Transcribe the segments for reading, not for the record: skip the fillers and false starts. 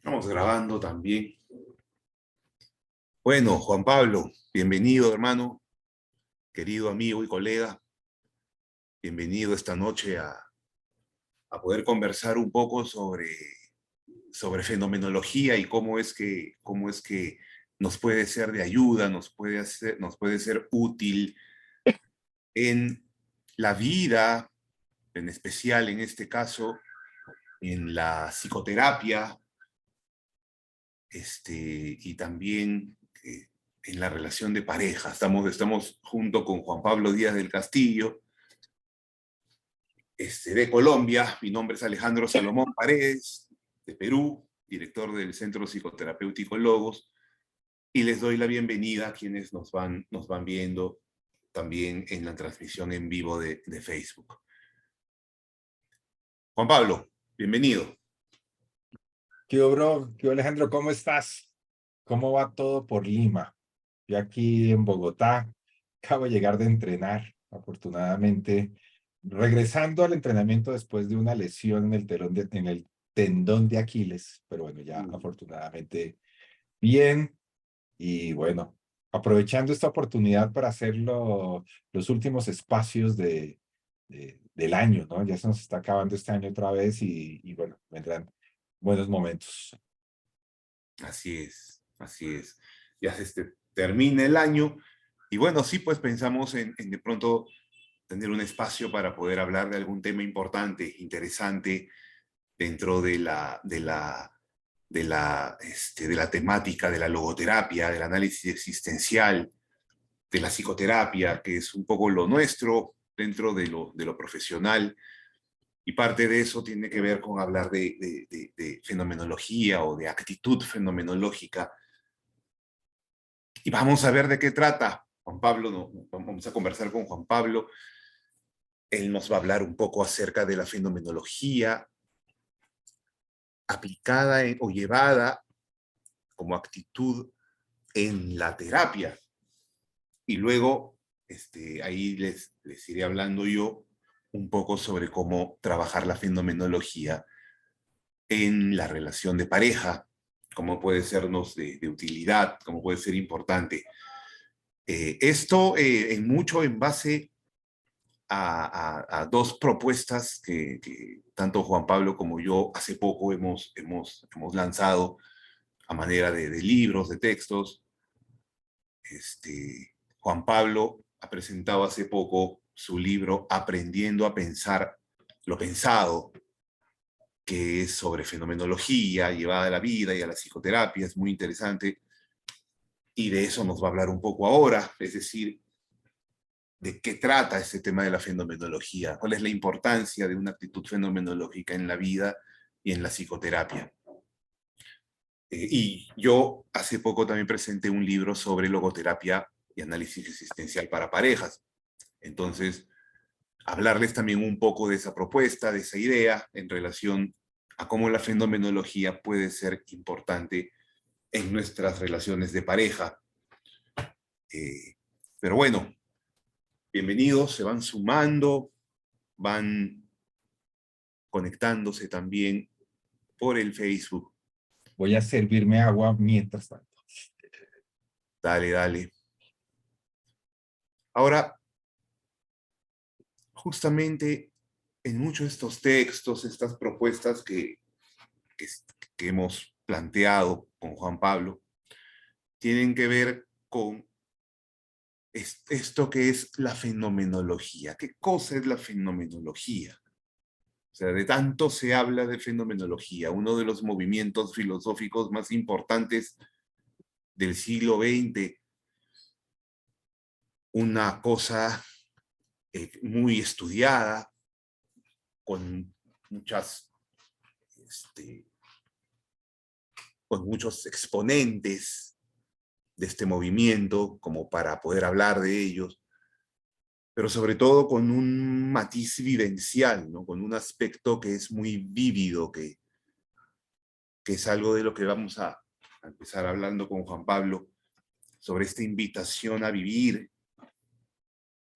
Estamos grabando también. Bueno, Juan Pablo, bienvenido, hermano, querido amigo y colega. Bienvenido esta noche a poder conversar un poco sobre fenomenología y cómo es que nos puede ser de ayuda, nos puede ser útil en la vida, en especial en este caso, en la psicoterapia, y también en la relación de pareja. Estamos junto con Juan Pablo Díaz del Castillo, de Colombia. Mi nombre es Alejandro Salomón Paredes, de Perú, director del Centro Psicoterapéutico Logos, y les doy la bienvenida a quienes nos van viendo también en la transmisión en vivo de Facebook. Juan Pablo, bienvenido. ¿Qué hubo, bro? ¿Qué hubo, Alejandro? ¿Cómo estás? ¿Cómo va todo por Lima? Yo aquí en Bogotá, acabo de llegar de entrenar, afortunadamente, regresando al entrenamiento después de una lesión en el tendón de Aquiles, pero bueno, ya afortunadamente bien y bueno, aprovechando esta oportunidad para hacer los últimos espacios del año, ¿no? Ya se nos está acabando este año otra vez y bueno, vendrán buenos momentos. Así es, así es. Ya termina el año y bueno, sí, pues pensamos en de pronto tener un espacio para poder hablar de algún tema importante, interesante dentro de la temática de la logoterapia, del análisis existencial, de la psicoterapia, que es un poco lo nuestro dentro de lo profesional. Y parte de eso tiene que ver con hablar de fenomenología o de actitud fenomenológica. Y vamos a ver de qué trata. Juan Pablo, vamos a conversar con Juan Pablo. Él nos va a hablar un poco acerca de la fenomenología aplicada o llevada como actitud en la terapia. Y luego, ahí les iré hablando yo un poco sobre cómo trabajar la fenomenología en la relación de pareja, cómo puede sernos de utilidad, cómo puede ser importante. Esto en mucho en base a dos propuestas que tanto Juan Pablo como yo hace poco hemos lanzado a manera de libros, de textos. Juan Pablo ha presentado hace poco su libro Aprendiendo a pensar lo pensado, que es sobre fenomenología llevada a la vida y a la psicoterapia. Es muy interesante y de eso nos va a hablar un poco ahora, es decir, de qué trata este tema de la fenomenología, cuál es la importancia de una actitud fenomenológica en la vida y en la psicoterapia. Y yo hace poco también presenté un libro sobre logoterapia y análisis existencial para parejas. Entonces, hablarles también un poco de esa propuesta, de esa idea en relación a cómo la fenomenología puede ser importante en nuestras relaciones de pareja. Eh, pero bueno, bienvenidos, se van sumando, van conectándose también por el Facebook. Voy a servirme agua mientras tanto. Dale, dale. Ahora, justamente en muchos de estos textos, estas propuestas que, que hemos planteado con Juan Pablo, tienen que ver con esto que es la fenomenología. ¿Qué cosa es la fenomenología? O sea, de tanto se habla de fenomenología, uno de los movimientos filosóficos más importantes del siglo XX, una cosa muy estudiada, con muchas, este, con muchos exponentes de este movimiento, como para poder hablar de ellos, pero sobre todo con un matiz vivencial, ¿no? Con un aspecto que es muy vívido, que es algo de lo que vamos a empezar hablando con Juan Pablo, sobre esta invitación a vivir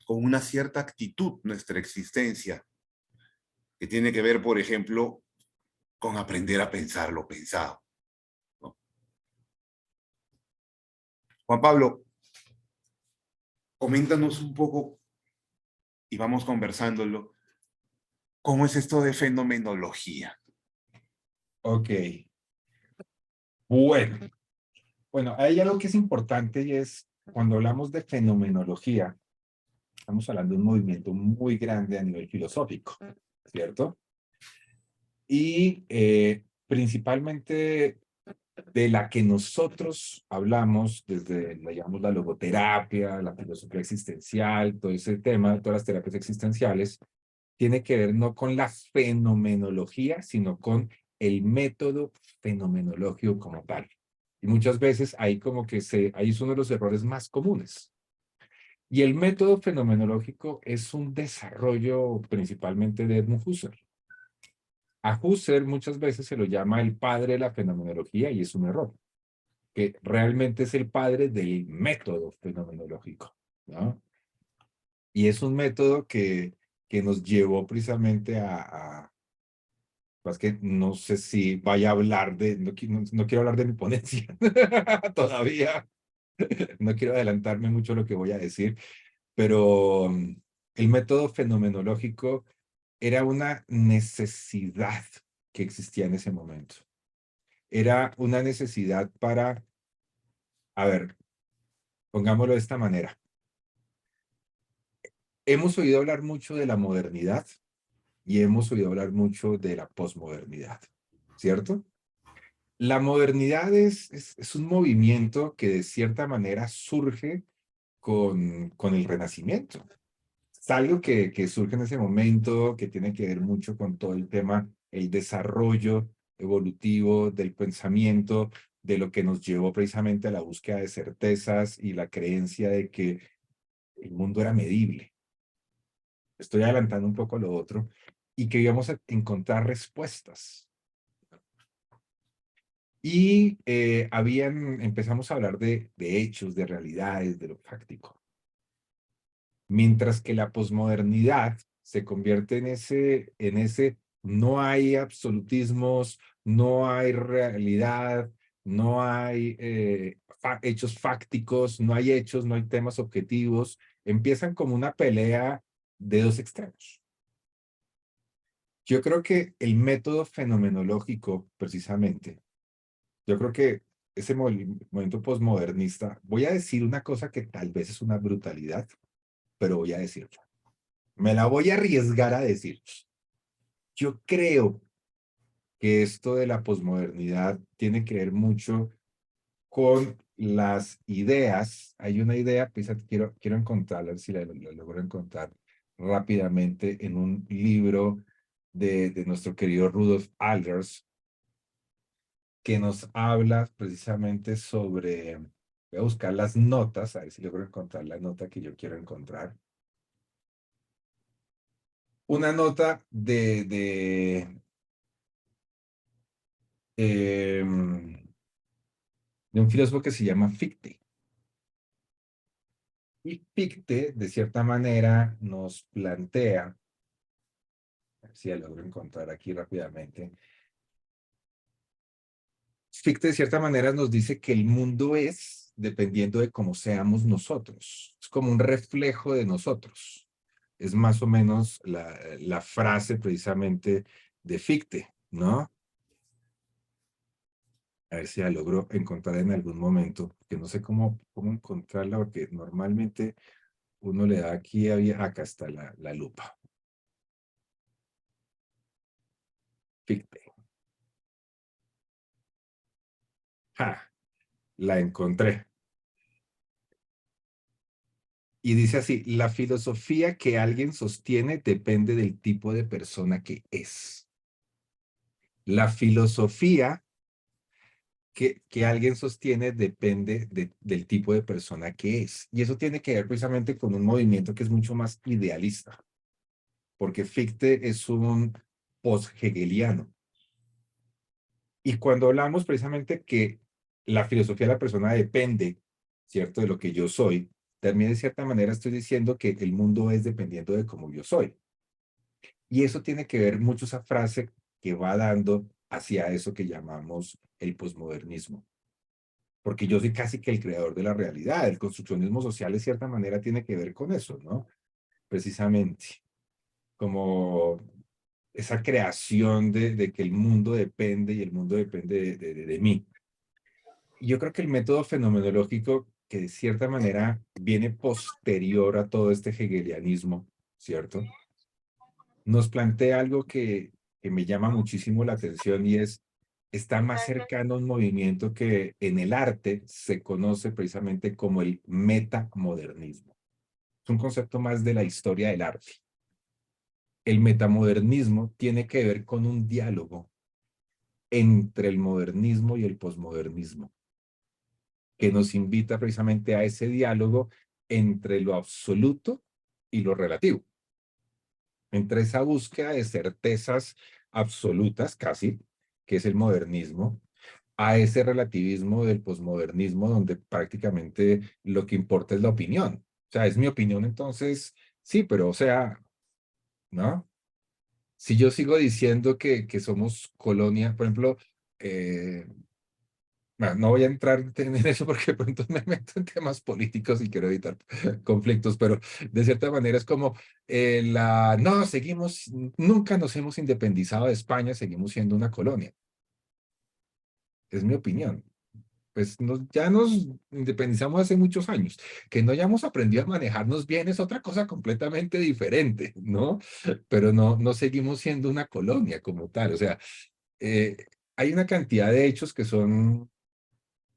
con una cierta actitud nuestra existencia, que tiene que ver, por ejemplo, con aprender a pensar lo pensado. Juan Pablo, coméntanos un poco y vamos conversándolo. ¿Cómo es esto de fenomenología? Ok, bueno. Bueno, hay algo que es importante y es, cuando hablamos de fenomenología, estamos hablando de un movimiento muy grande a nivel filosófico, ¿cierto? Y principalmente de la que nosotros hablamos desde, digamos, la logoterapia, la filosofía existencial, todo ese tema, todas las terapias existenciales, tiene que ver no con la fenomenología, sino con el método fenomenológico como tal. Y muchas veces ahí como que ahí es uno de los errores más comunes. Y el método fenomenológico es un desarrollo principalmente de Edmund Husserl. A Husserl muchas veces se lo llama el padre de la fenomenología y es un error, que realmente es el padre del método fenomenológico, ¿no? Y es un método que nos llevó precisamente pues que no sé si vaya a hablar de, no quiero hablar de mi ponencia todavía, no quiero adelantarme mucho a lo que voy a decir, pero el método fenomenológico era una necesidad que existía en ese momento. Era una necesidad para, a ver, pongámoslo de esta manera. Hemos oído hablar mucho de la modernidad y hemos oído hablar mucho de la posmodernidad, ¿cierto? La modernidad es un movimiento que de cierta manera surge con el Renacimiento. Es algo que surge en ese momento, que tiene que ver mucho con todo el tema, el desarrollo evolutivo del pensamiento, de lo que nos llevó precisamente a la búsqueda de certezas y la creencia de que el mundo era medible. Estoy adelantando un poco lo otro, y que íbamos a encontrar respuestas. Y empezamos a hablar de hechos, de realidades, de lo fáctico. Mientras que la posmodernidad se convierte en ese no hay absolutismos, no hay realidad, no hay hechos fácticos, no hay hechos, no hay temas objetivos. Empiezan como una pelea de dos extremos. Yo creo que el método fenomenológico, precisamente, yo creo que ese movimiento posmodernista, voy a decir una cosa que tal vez es una brutalidad, pero voy a decirla. Me la voy a arriesgar a decir. Yo creo que esto de la posmodernidad tiene que ver mucho con las ideas. Hay una idea, pues, quiero encontrarla, a ver si la logro encontrar rápidamente en un libro de nuestro querido Rudolf Alders, que nos habla precisamente sobre, voy a buscar las notas, a ver si logro encontrar la nota que yo quiero encontrar. Una nota de un filósofo que se llama Fichte. Y Fichte, de cierta manera, nos plantea, a ver si la logro encontrar aquí rápidamente. Fichte, de cierta manera, nos dice que el mundo es dependiendo de cómo seamos nosotros. Es como un reflejo de nosotros. Es más o menos la frase precisamente de Fichte, ¿no? A ver si la logro encontrar en algún momento, que no sé cómo encontrarla, porque normalmente uno le da aquí, acá está la lupa. Fichte. ¡Ja! La encontré. Y dice así: la filosofía que alguien sostiene depende del tipo de persona que es. La filosofía que alguien sostiene depende del tipo de persona que es. Y eso tiene que ver precisamente con un movimiento que es mucho más idealista, porque Fichte es un post-hegeliano. Y cuando hablamos precisamente que la filosofía de la persona depende, ¿cierto?, de lo que yo soy, también de cierta manera estoy diciendo que el mundo es dependiendo de cómo yo soy. Y eso tiene que ver mucho esa frase que va dando hacia eso que llamamos el posmodernismo. porque yo soy casi que el creador de la realidad. El construccionismo social, de cierta manera, tiene que ver con eso, ¿no? Precisamente, como esa creación de que el mundo depende y el mundo depende de mí. Y yo creo que el método fenomenológico, que de cierta manera viene posterior a todo este hegelianismo, ¿cierto? Nos plantea algo que me llama muchísimo la atención y es, está más cercano a un movimiento que en el arte se conoce precisamente como el metamodernismo. Es un concepto más de la historia del arte. El metamodernismo tiene que ver con un diálogo entre el modernismo y el posmodernismo, que nos invita precisamente a ese diálogo entre lo absoluto y lo relativo, entre esa búsqueda de certezas absolutas casi, que es el modernismo, a ese relativismo del posmodernismo donde prácticamente lo que importa es la opinión. O sea, es mi opinión, entonces, sí, pero o sea, ¿no? Si yo sigo diciendo que somos colonia, por ejemplo, eh, no voy a entrar en eso porque de pronto me meto en temas políticos y quiero evitar conflictos, pero de cierta manera es como, no, seguimos, nunca nos hemos independizado de España, seguimos siendo una colonia. Es mi opinión. Pues ya nos independizamos hace muchos años. Que no hayamos aprendido a manejarnos bien es otra cosa completamente diferente, ¿no? Pero no seguimos siendo una colonia como tal. O sea, eh, hay una cantidad de hechos que son.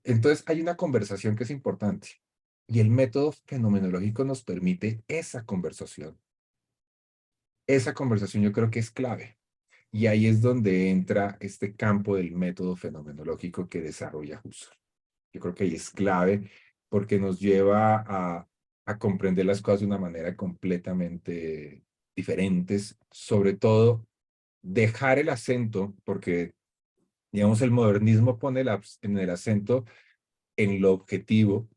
Entonces, hay una conversación que es importante y el método fenomenológico nos permite esa conversación. Esa conversación yo creo que es clave. Y ahí es donde entra este campo del método fenomenológico que desarrolla Husserl. Yo creo que ahí es clave porque nos lleva a comprender las cosas de una manera completamente diferentes, sobre todo dejar el acento, porque digamos el modernismo pone en el acento en lo objetivo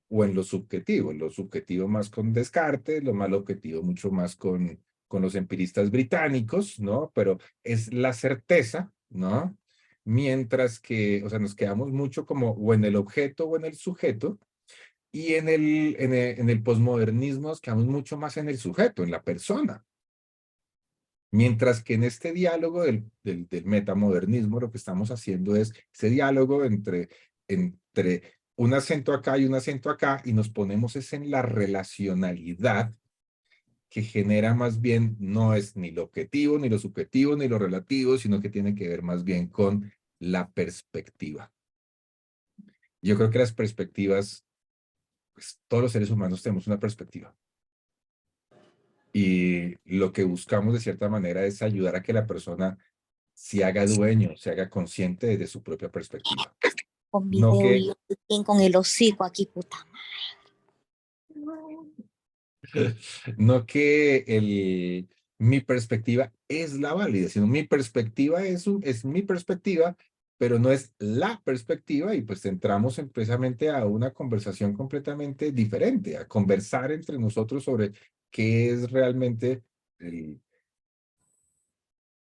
o en lo subjetivo más con Descartes, lo más objetivo mucho más con los empiristas británicos, ¿no? Pero es la certeza, ¿no? Mientras que, o sea, nos quedamos mucho como o en el objeto o en el sujeto, y en el posmodernismo nos quedamos mucho más en el sujeto, en la persona. Mientras que en este diálogo del metamodernismo lo que estamos haciendo es ese diálogo entre un acento acá y un acento acá y nos ponemos es en la relacionalidad que genera más bien, no es ni lo objetivo, ni lo subjetivo, ni lo relativo, sino que tiene que ver más bien con la perspectiva. Yo creo que las perspectivas, pues todos los seres humanos tenemos una perspectiva. Y lo que buscamos de cierta manera es ayudar a que la persona se haga dueño, se haga consciente de su propia perspectiva. Con No video que, y bien con el hocico aquí, puta. no que mi perspectiva es la válida, sino mi perspectiva es mi perspectiva, pero no es la perspectiva y pues entramos precisamente a una conversación completamente diferente, a conversar entre nosotros sobre qué es realmente el,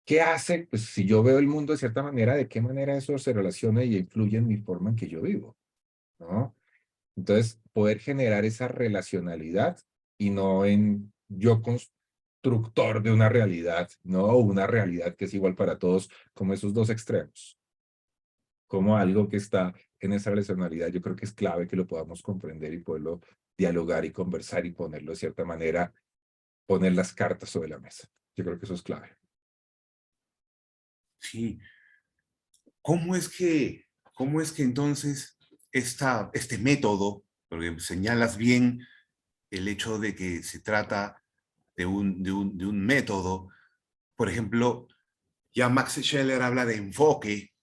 ¿qué hace? Pues si yo veo el mundo de cierta manera, ¿de qué manera eso se relaciona y influye en mi forma en que yo vivo? ¿No? Entonces, poder generar esa relacionalidad y no en yo constructor de una realidad, ¿no? O una realidad que es igual para todos, como esos dos extremos. Como algo que está en esa relacionalidad, yo creo que es clave que lo podamos comprender y poderlo dialogar y conversar y ponerlo de cierta manera, poner las cartas sobre la mesa. Yo creo que eso es clave. Sí. Cómo es que entonces este método, porque señalas bien el hecho de que se trata de un método, por ejemplo, ya Max Scheler habla de enfoque,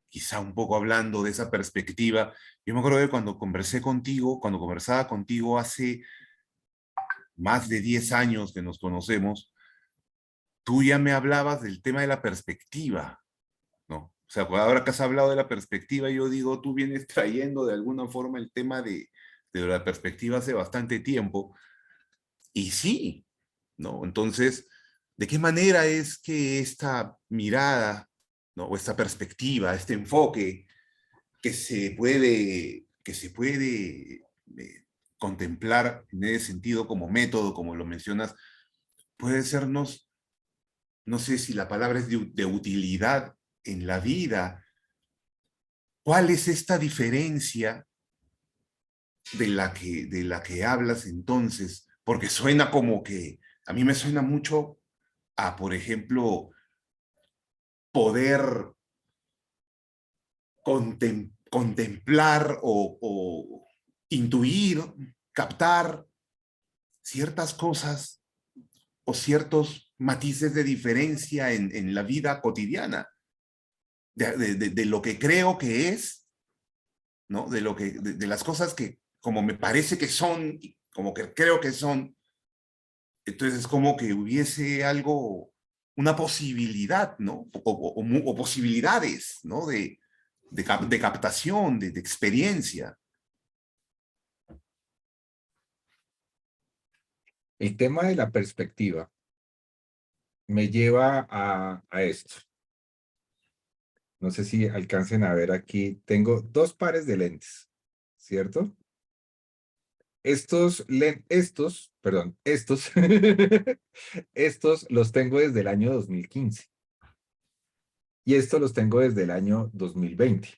quizá un poco hablando de esa perspectiva. Yo me acuerdo que cuando conversaba contigo hace más de 10 años que nos conocemos, tú ya me hablabas del tema de la perspectiva, ¿no? O sea, pues ahora que has hablado de la perspectiva, yo digo, tú vienes trayendo de alguna forma el tema de la perspectiva hace bastante tiempo, y sí, ¿no? Entonces, ¿de qué manera es que esta mirada, ¿no? O esta perspectiva, este enfoque, que se puede contemplar en ese sentido como método, como lo mencionas, puede sernos, no sé si la palabra es de utilidad en la vida. ¿Cuál es esta diferencia de la que hablas entonces? Porque suena como que, a mí me suena mucho a, por ejemplo, poder contemplar o intuir, captar ciertas cosas o ciertos matices de diferencia en la vida cotidiana, de lo que creo que es, ¿no? De las cosas que como me parece que son, como que creo que son. Entonces es como que hubiese algo, una posibilidad, ¿no? O posibilidades, ¿no? De captación, de experiencia. El tema de la perspectiva me lleva a esto. No sé si alcancen a ver aquí. Tengo dos pares de lentes, ¿cierto? Perdón, estos los tengo desde el año 2015 y estos los tengo desde el año 2020,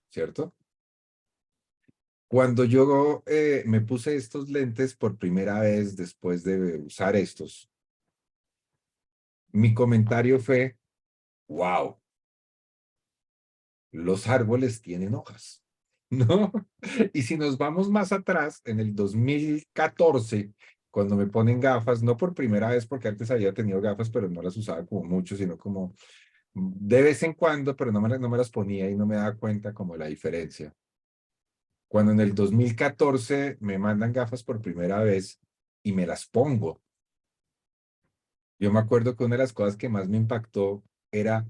¿cierto? Cuando yo me puse estos lentes por primera vez después de usar estos, mi comentario fue, wow, los árboles tienen hojas, ¿no? Y si nos vamos más atrás, en el 2014, cuando me ponen gafas, no por primera vez, porque antes había tenido gafas, pero no las usaba como mucho, sino como de vez en cuando, pero no me las ponía y no me daba cuenta como la diferencia. Cuando en el 2014 me mandan gafas por primera vez y me las pongo, yo me acuerdo que una de las cosas que más me impactó era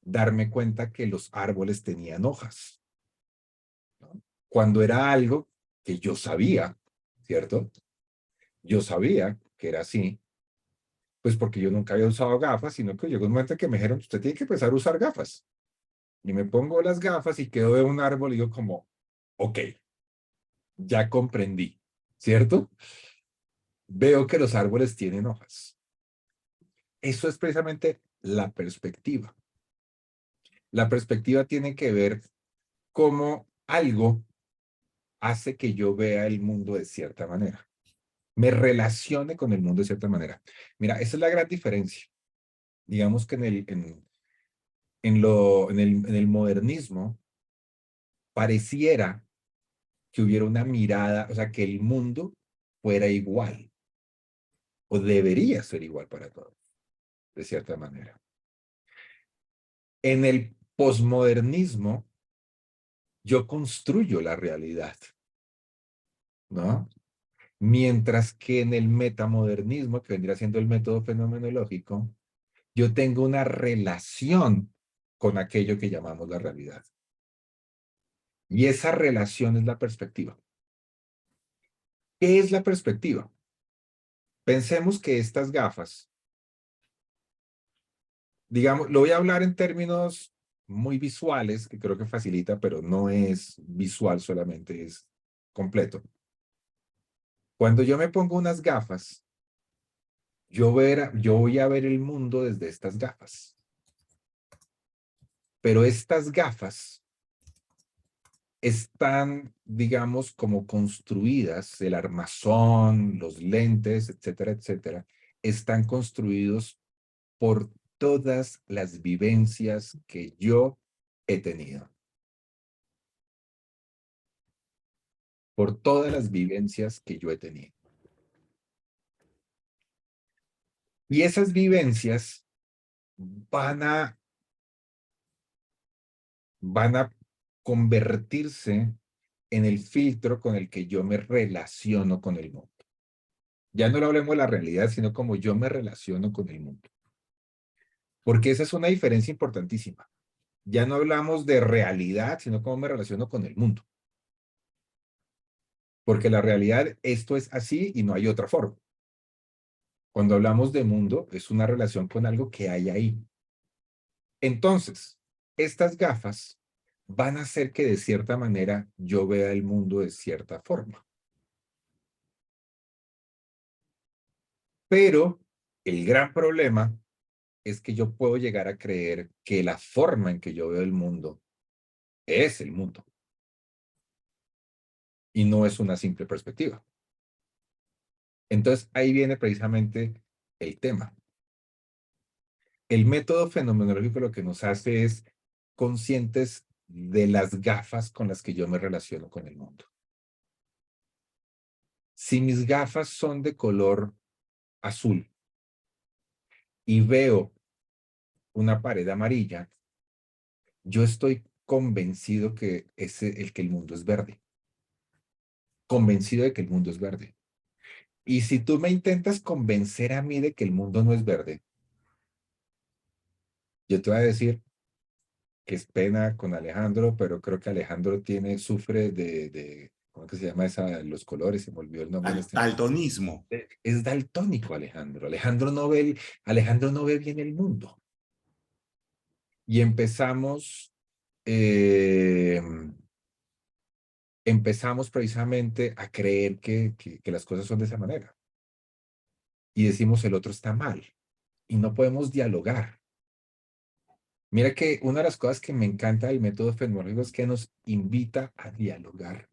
darme cuenta que los árboles tenían hojas, ¿no? Cuando era algo que yo sabía, ¿cierto? Yo sabía que era así, pues porque yo nunca había usado gafas, sino que llegó un momento en que me dijeron, usted tiene que empezar a usar gafas. Y me pongo las gafas y quedo de un árbol y digo como, ok, ya comprendí, ¿cierto? Veo que los árboles tienen hojas. Eso es precisamente la perspectiva. La perspectiva tiene que ver cómo algo hace que yo vea el mundo de cierta manera, me relacione con el mundo de cierta manera. Mira, esa es la gran diferencia. Digamos que en el modernismo pareciera que hubiera una mirada, o sea, que el mundo fuera igual o debería ser igual para todos, de cierta manera. En el posmodernismo, yo construyo la realidad, ¿no? Mientras que en el metamodernismo, que vendría siendo el método fenomenológico, yo tengo una relación con aquello que llamamos la realidad. Y esa relación es la perspectiva. ¿Qué es la perspectiva? Pensemos que estas gafas, digamos, lo voy a hablar en términos muy visuales, que creo que facilita, pero no es visual solamente, es completo. Cuando yo me pongo unas gafas, yo voy a ver el mundo desde estas gafas. Pero estas gafas están, digamos, como construidas, el armazón, los lentes, etcétera, etcétera, están construidos por todas las vivencias que yo he tenido. Por todas las vivencias que yo he tenido. Y esas vivencias van a convertirse en el filtro con el que yo me relaciono con el mundo. Ya no lo hablemos de la realidad, sino como yo me relaciono con el mundo. Porque esa es una diferencia importantísima. Ya no hablamos de realidad, sino cómo me relaciono con el mundo. Porque la realidad, esto es así y no hay otra forma. Cuando hablamos de mundo, es una relación con algo que hay ahí. Entonces, estas gafas van a hacer que de cierta manera yo vea el mundo de cierta forma. Pero el gran problema es que yo puedo llegar a creer que la forma en que yo veo el mundo es el mundo y no es una simple perspectiva. Entonces ahí viene precisamente el tema. El método fenomenológico lo que nos hace es conscientes de las gafas con las que yo me relaciono con el mundo. Si mis gafas son de color azul y veo una pared amarilla, yo estoy convencido que el mundo es verde. Convencido de que el mundo es verde. Y si tú me intentas convencer a mí de que el mundo no es verde, yo te voy a decir que es pena con Alejandro, pero creo que Alejandro sufre ¿cómo que se llama los colores? Se me olvidó el nombre en este momento. Daltonismo. Es daltónico Alejandro. Alejandro no ve bien el mundo. Y empezamos precisamente a creer que las cosas son de esa manera. Y decimos el otro está mal. Y no podemos dialogar. Mira que una de las cosas que me encanta del método fenomenológico es que nos invita a dialogar.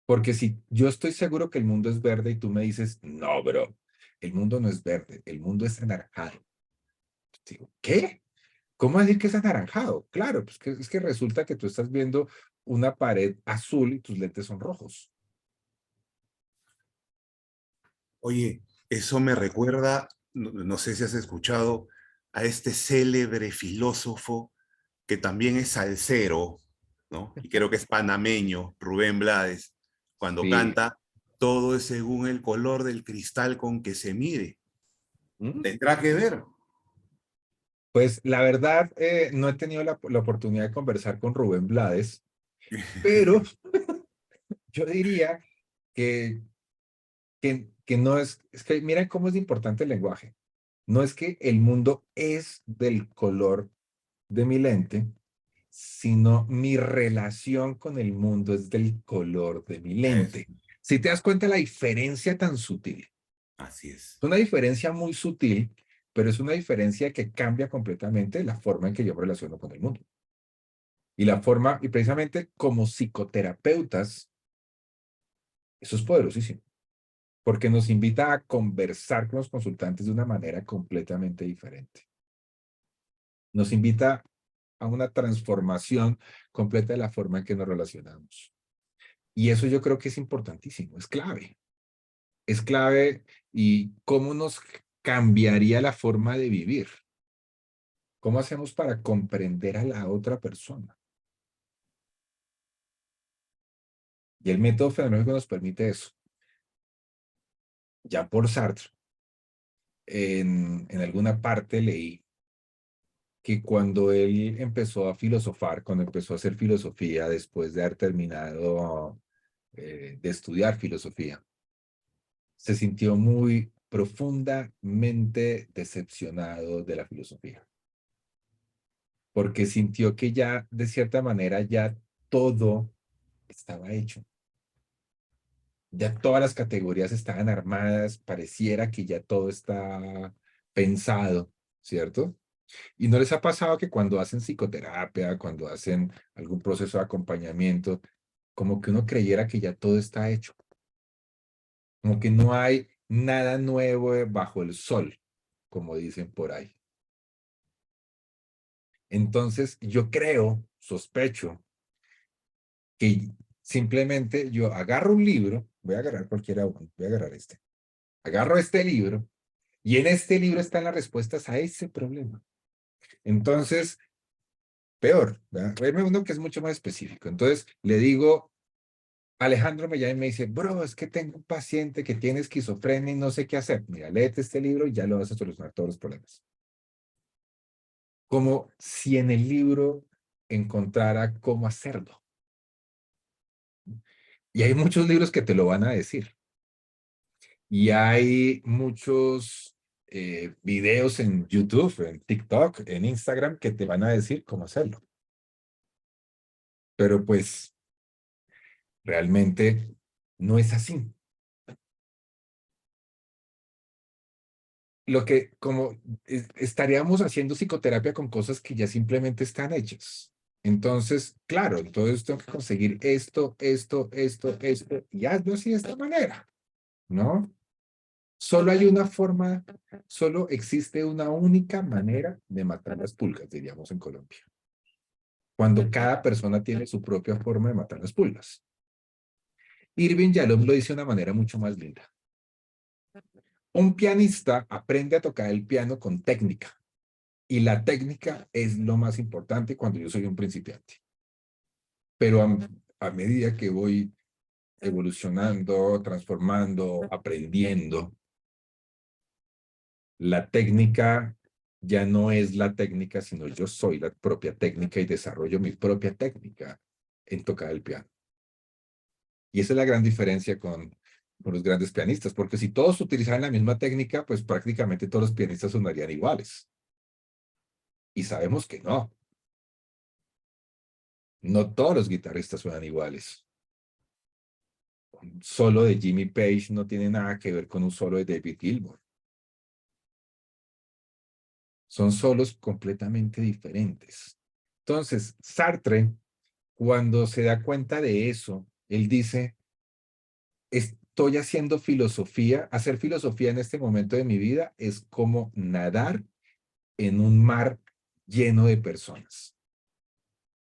Porque si yo estoy seguro que el mundo es verde y tú me dices, no, bro, el mundo no es verde, el mundo es anaranjado. Digo, ¿qué? ¿Cómo decir que es anaranjado? Claro, pues es que resulta que tú estás viendo una pared azul y tus lentes son rojos. Oye, eso me recuerda, no sé si has escuchado, a este célebre filósofo que también es salsero, ¿no? Y creo que es panameño, Rubén Blades, cuando Sí. canta, todo es según el color del cristal con que se mire. ¿Mm? Tendrá que ver. Pues la verdad, no he tenido la oportunidad de conversar con Rubén Blades, pero yo diría que, que no es que mira cómo es importante el lenguaje. No es que el mundo es del color de mi lente, sino mi relación con el mundo es del color de mi Es- lente. Si te das ah, cuenta la diferencia tan sutil, es así es. una diferencia muy sutil, pero es una diferencia que cambia completamente la forma en que yo me relaciono con el mundo. Y precisamente como psicoterapeutas, eso es poderosísimo, porque nos invita a conversar con los consultantes de una manera completamente diferente. Nos invita a una transformación completa de la forma en que nos relacionamos. Y eso yo creo que es importantísimo, es clave. Es clave y cómo nos cambiaría la forma de vivir. ¿Cómo hacemos para comprender a la otra persona? Y el método fenomenológico nos permite eso. Ya por Sartre, en alguna parte leí que cuando él empezó a filosofar, cuando empezó a hacer filosofía después de haber terminado de estudiar filosofía, se sintió muy profundamente decepcionado de la filosofía, porque sintió que ya, de cierta manera, ya todo estaba hecho. Ya todas las categorías estaban armadas, pareciera que ya todo está pensado, ¿cierto? ¿Y no les ha pasado que cuando hacen psicoterapia, cuando hacen algún proceso de acompañamiento, como que uno creyera que ya todo está hecho? Como que no hay nada nuevo bajo el sol, como dicen por ahí. Entonces, yo sospecho, que simplemente yo agarro un libro, voy a agarrar cualquiera uno, voy a agarrar este, agarro este libro y en este libro están las respuestas a ese problema. Entonces, peor, ¿verdad? Verme uno que es mucho más específico. Entonces, le digo, Alejandro me llama y me dice, bro, es que tengo un paciente que tiene esquizofrenia y no sé qué hacer. Mira, léete este libro y ya lo vas a solucionar todos los problemas. Como si en el libro encontrara cómo hacerlo. Y hay muchos libros que te lo van a decir. Y hay muchos videos en YouTube, en TikTok, en Instagram, que te van a decir cómo hacerlo. Pero pues realmente no es así. Lo que como estaríamos haciendo psicoterapia con cosas que ya simplemente están hechas. Entonces, claro, entonces tengo que conseguir esto, y hazlo así de esta manera, ¿no? Solo hay una forma, solo existe una única manera de matar las pulgas, diríamos en Colombia. Cuando cada persona tiene su propia forma de matar las pulgas. Irving Yalom lo dice de una manera mucho más linda. Un pianista aprende a tocar el piano con técnica. Y la técnica es lo más importante cuando yo soy un principiante. Pero a medida que voy evolucionando, transformando, aprendiendo, la técnica ya no es la técnica, sino yo soy la propia técnica y desarrollo mi propia técnica en tocar el piano. Y esa es la gran diferencia con los grandes pianistas, porque si todos utilizaran la misma técnica, pues prácticamente todos los pianistas sonarían iguales. Y sabemos que no. No todos los guitarristas suenan iguales. Un solo de Jimmy Page no tiene nada que ver con un solo de David Gilmour. Son solos completamente diferentes. Entonces, Sartre, cuando se da cuenta de eso, él dice, estoy haciendo filosofía. Hacer filosofía en este momento de mi vida es como nadar en un mar lleno de personas.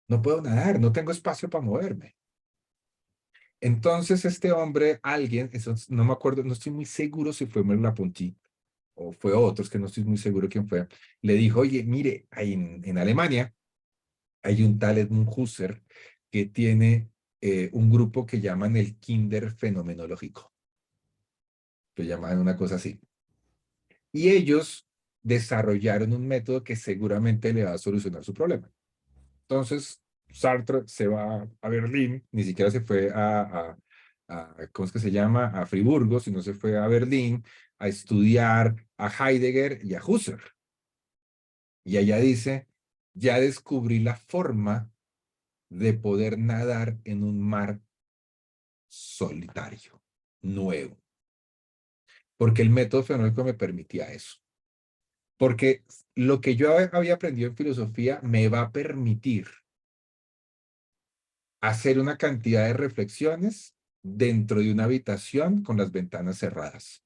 No puedo nadar, no tengo espacio para moverme. Entonces este hombre, alguien, eso no me acuerdo, no estoy muy seguro si fue Merleau-Ponty o fue otros, que no estoy muy seguro quién fue, le dijo, oye, mire, en Alemania hay un tal Edmund Husserl que tiene un grupo que llaman el Kinder Fenomenológico. Lo llaman una cosa así. Y ellos desarrollaron un método que seguramente le va a solucionar su problema. Entonces, Sartre se va a Berlín, ni siquiera se fue ¿cómo es que se llama? A Friburgo, sino se fue a Berlín a estudiar a Heidegger y a Husserl. Y allá dice, ya descubrí la forma de poder nadar en un mar solitario, nuevo. Porque el método fenológico me permitía eso. Porque lo que yo había aprendido en filosofía me va a permitir hacer una cantidad de reflexiones dentro de una habitación con las ventanas cerradas.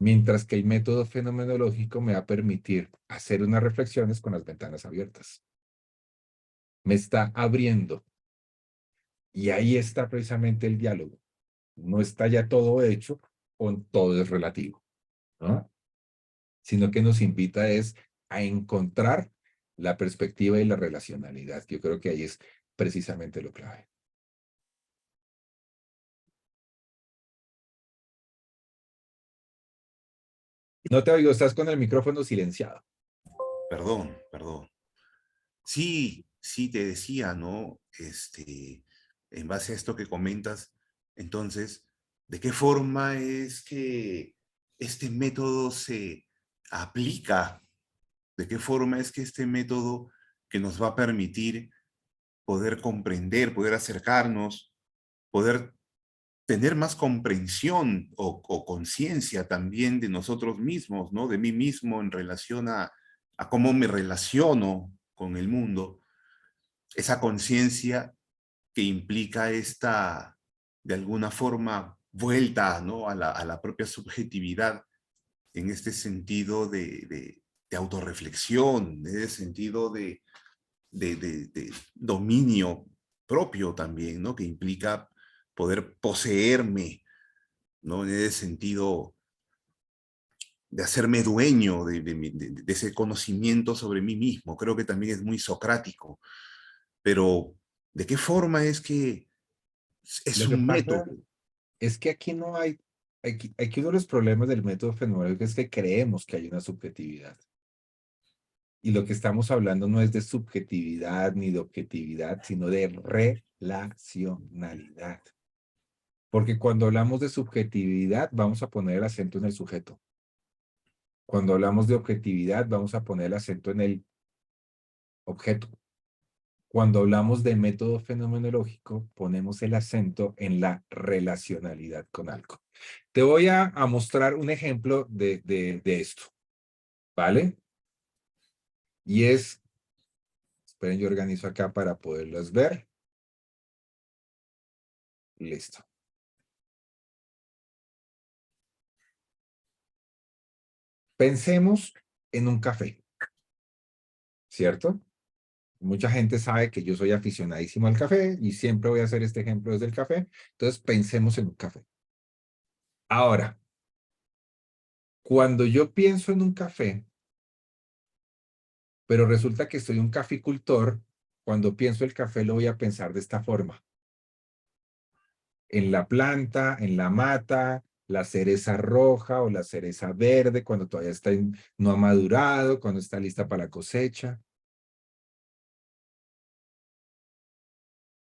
Mientras que el método fenomenológico me va a permitir hacer unas reflexiones con las ventanas abiertas. Me está abriendo. Y ahí está precisamente el diálogo. No está ya todo hecho o todo es relativo, ¿no? Sino que nos invita es a encontrar la perspectiva y la relacionalidad. Yo creo que ahí es precisamente lo clave. No te oigo, estás con el micrófono silenciado. Perdón. Sí, sí, te decía, ¿no? En base a esto que comentas, entonces, ¿de qué forma es que este método se aplica? ¿De qué forma es que este método que nos va a permitir poder comprender, poder acercarnos, poder tener más comprensión o conciencia también de nosotros mismos, ¿no? De mí mismo en relación a cómo me relaciono con el mundo, esa conciencia que implica esta, de alguna forma, vuelta, ¿no? a la propia subjetividad en este sentido de autorreflexión, en ese sentido de dominio propio también, ¿no? Que implica poder poseerme, ¿no? En ese sentido de hacerme dueño de ese conocimiento sobre mí mismo. Creo que también es muy socrático, pero ¿de qué forma es que es Lo que un pasa método? es que aquí no hay, aquí uno de los problemas del método fenomenológico es que creemos que hay una subjetividad. Y lo que estamos hablando no es de subjetividad ni de objetividad, sino de relacionalidad. Porque cuando hablamos de subjetividad, vamos a poner el acento en el sujeto. Cuando hablamos de objetividad, vamos a poner el acento en el objeto. Cuando hablamos de método fenomenológico, ponemos el acento en la relacionalidad con algo. Te voy a mostrar un ejemplo de esto, ¿vale? Y es, esperen, yo organizo acá para poderlos ver. Listo. Pensemos en un café, ¿cierto? Mucha gente sabe que yo soy aficionadísimo al café y siempre voy a hacer este ejemplo desde el café. Entonces, pensemos en un café. Ahora, cuando yo pienso en un café, pero resulta que soy un caficultor, cuando pienso el café lo voy a pensar de esta forma. En la planta, en la mata, la cereza roja o la cereza verde, cuando todavía no ha madurado, cuando está lista para la cosecha.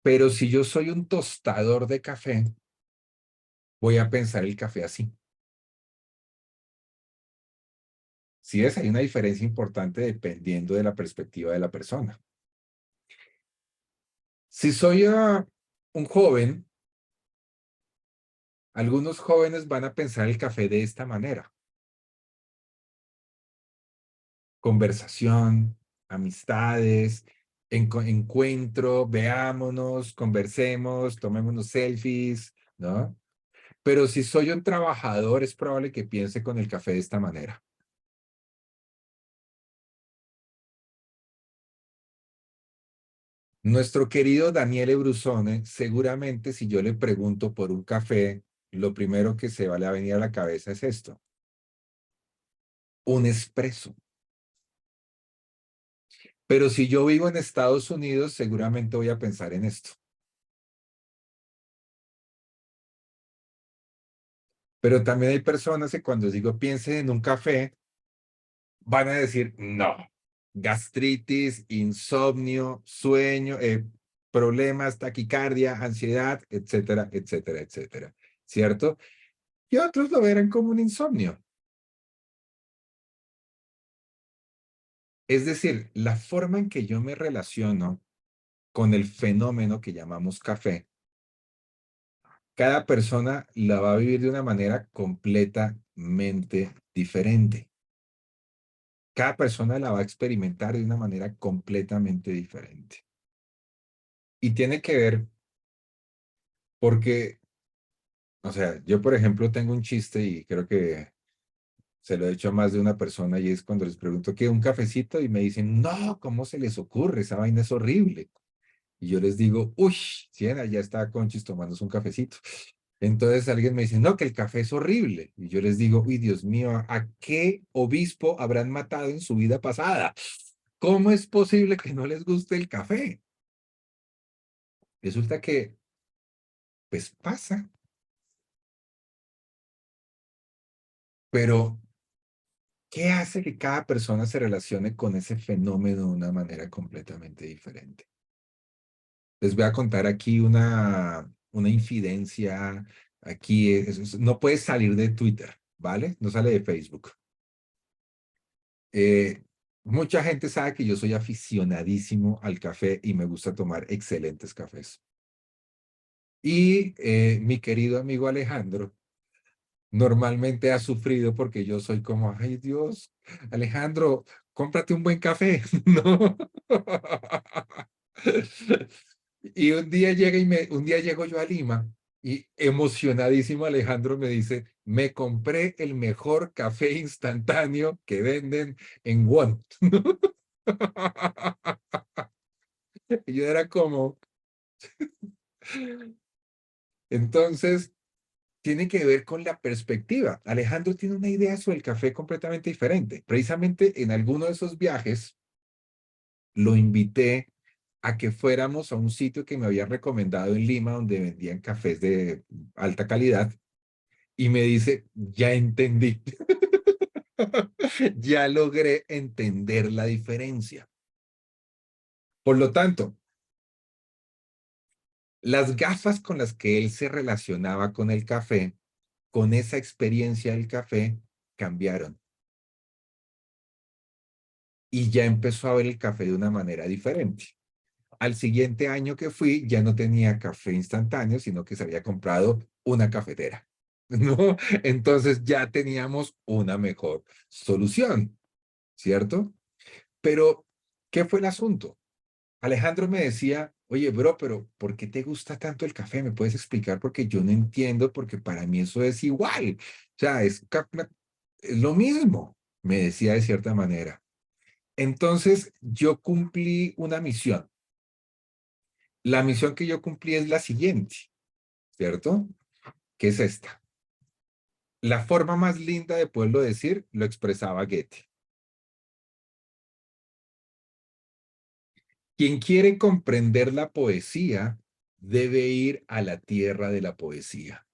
Pero si yo soy un tostador de café, voy a pensar el café así. Si ves, hay una diferencia importante dependiendo de la perspectiva de la persona. Si soy un joven, algunos jóvenes van a pensar el café de esta manera. Conversación, amistades, encuentro, veámonos, conversemos, tomémonos selfies, ¿no? Pero si soy un trabajador, es probable que piense con el café de esta manera. Nuestro querido Daniele Brusone, seguramente si yo le pregunto por un café, lo primero que se va a venir a la cabeza es esto. Un espresso. Pero si yo vivo en Estados Unidos, seguramente voy a pensar en esto. Pero también hay personas que cuando digo piensen en un café, van a decir no. Gastritis, insomnio, sueño, problemas, taquicardia, ansiedad, etcétera, etcétera, etcétera. ¿Cierto? Y otros lo verán como un insomnio. Es decir, la forma en que yo me relaciono con el fenómeno que llamamos café, cada persona la va a vivir de una manera completamente diferente. Cada persona la va a experimentar de una manera completamente diferente. Y tiene que ver porque, o sea, yo por ejemplo tengo un chiste y creo que se lo he hecho a más de una persona y es cuando les pregunto ¿qué? ¿Un cafecito? Y me dicen, no, ¿cómo se les ocurre? Esa vaina es horrible. Y yo les digo, uy, sí, allá está Conchis tomándose un cafecito. Entonces alguien me dice, no, que el café es horrible. Y yo les digo, uy, Dios mío, ¿a qué obispo habrán matado en su vida pasada? ¿Cómo es posible que no les guste el café? Resulta que, pues pasa, pero ¿qué hace que cada persona se relacione con ese fenómeno de una manera completamente diferente? Les voy a contar aquí una infidencia. Aquí no puedes salir de Twitter, ¿vale? No sale de Facebook. Mucha gente sabe que yo soy aficionadísimo al café y me gusta tomar excelentes cafés. Y mi querido amigo Alejandro normalmente ha sufrido porque yo soy como, ay Dios, Alejandro, cómprate un buen café, ¿no? Y un día llego yo a Lima y emocionadísimo Alejandro me dice, me compré el mejor café instantáneo que venden en Won. Y yo era como, entonces, tiene que ver con la perspectiva. Alejandro tiene una idea sobre el café completamente diferente. Precisamente en alguno de esos viajes lo invité a que fuéramos a un sitio que me había recomendado en Lima donde vendían cafés de alta calidad y me dice, ya entendí, ya logré entender la diferencia. Por lo tanto, las gafas con las que él se relacionaba con el café, con esa experiencia del café, cambiaron. Y ya empezó a ver el café de una manera diferente. al siguiente año que fui ya no tenía café instantáneo, sino que se había comprado una cafetera, ¿no? Entonces ya teníamos una mejor solución, ¿cierto? Pero, ¿qué fue el asunto? Alejandro me decía, oye, bro, pero ¿por qué te gusta tanto el café? ¿Me puedes explicar? Porque yo no entiendo, porque para mí eso es igual. O sea, es lo mismo, me decía de cierta manera. Entonces, yo cumplí una misión. La misión que yo cumplí es la siguiente, ¿cierto? Que es esta. La forma más linda de poderlo decir lo expresaba Goethe. Quien quiere comprender la poesía debe ir a la tierra de la poesía.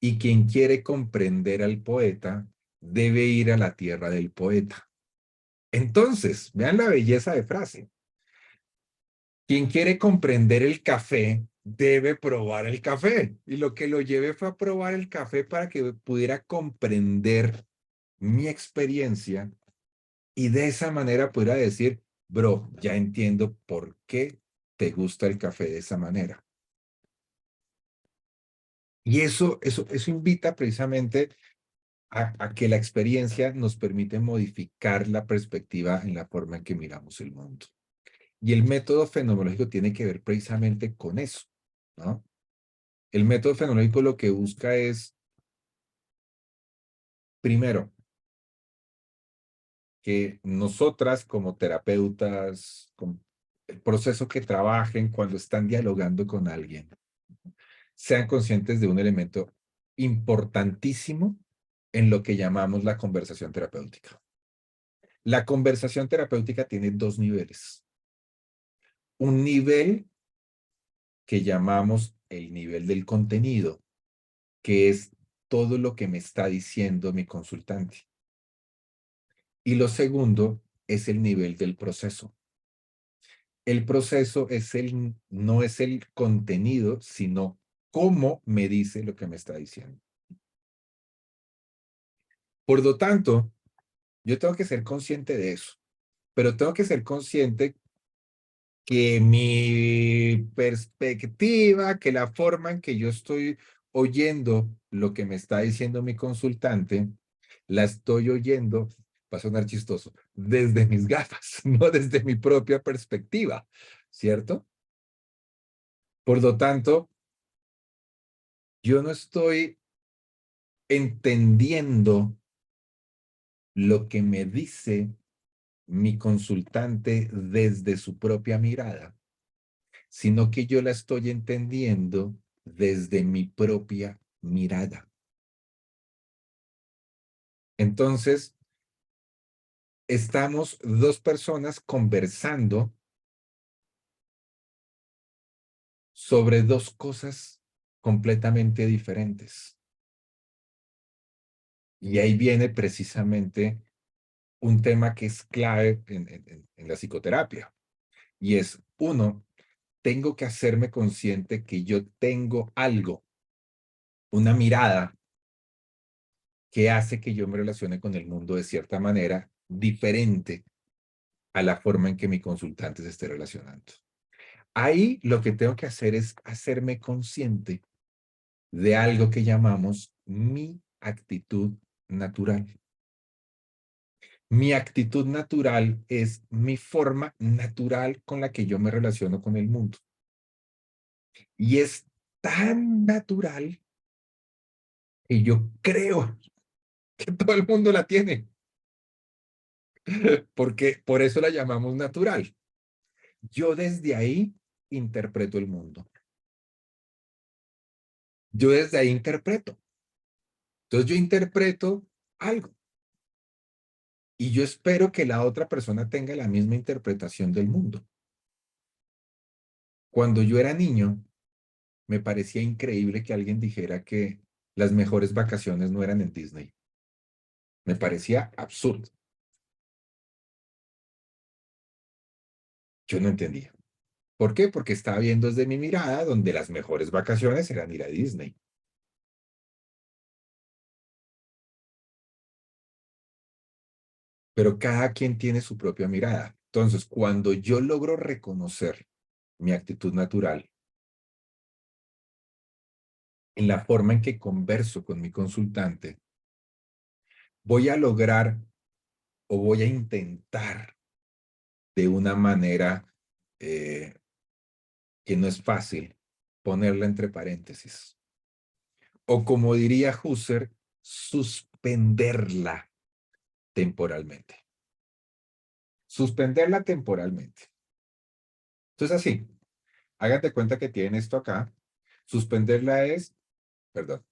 Y quien quiere comprender al poeta debe ir a la tierra del poeta. Entonces, vean la belleza de frase. Quien quiere comprender el café debe probar el café. Y lo que lo llevé fue a probar el café para que pudiera comprender mi experiencia y de esa manera pudiera decir, bro, ya entiendo por qué te gusta el café de esa manera. Y eso invita precisamente a que la experiencia nos permite modificar la perspectiva en la forma en que miramos el mundo. Y el método fenomenológico tiene que ver precisamente con eso, ¿no? El método fenomenológico lo que busca es, primero, que nosotras como terapeutas, con el proceso que trabajen cuando están dialogando con alguien, sean conscientes de un elemento importantísimo en lo que llamamos la conversación terapéutica. La conversación terapéutica tiene dos niveles. Un nivel que llamamos el nivel del contenido, que es todo lo que me está diciendo mi consultante. Y lo segundo es el nivel del proceso. El proceso no es el contenido, sino cómo me dice lo que me está diciendo. Por lo tanto, yo tengo que ser consciente de eso, pero tengo que ser consciente que mi perspectiva, que la forma en que yo estoy oyendo lo que me está diciendo mi consultante, la estoy oyendo, va a sonar chistoso, desde mis gafas, no desde mi propia perspectiva, ¿cierto? Por lo tanto, yo no estoy entendiendo lo que me dice mi consultante desde su propia mirada, sino que yo la estoy entendiendo desde mi propia mirada. Entonces, estamos dos personas conversando sobre dos cosas completamente diferentes. Y ahí viene precisamente un tema que es clave en la psicoterapia. Y es, uno, tengo que hacerme consciente que yo tengo algo, una mirada que hace que yo me relacione con el mundo de cierta manera diferente a la forma en que mi consultante se esté relacionando. Ahí lo que tengo que hacer es hacerme consciente de algo que llamamos mi actitud natural. Mi actitud natural es mi forma natural con la que yo me relaciono con el mundo. Y es tan natural que yo creo que todo el mundo la tiene, porque por eso la llamamos natural. Yo desde ahí interpreto el mundo. Yo desde ahí interpreto. Entonces yo interpreto algo y yo espero que la otra persona tenga la misma interpretación del mundo. Cuando yo era niño, me parecía increíble que alguien dijera que las mejores vacaciones no eran en Disney. Me parecía absurdo. Yo no entendía. ¿Por qué? Porque estaba viendo desde mi mirada donde las mejores vacaciones eran ir a Disney. Pero cada quien tiene su propia mirada. Entonces, cuando yo logro reconocer mi actitud natural, en la forma en que converso con mi consultante, voy a lograr o voy a intentar de una manera eh, que no es fácil ponerla entre paréntesis. O como diría Husserl, suspenderla temporalmente. Suspenderla temporalmente. Entonces así, hágate cuenta que tienen esto acá. Suspenderla es, perdón,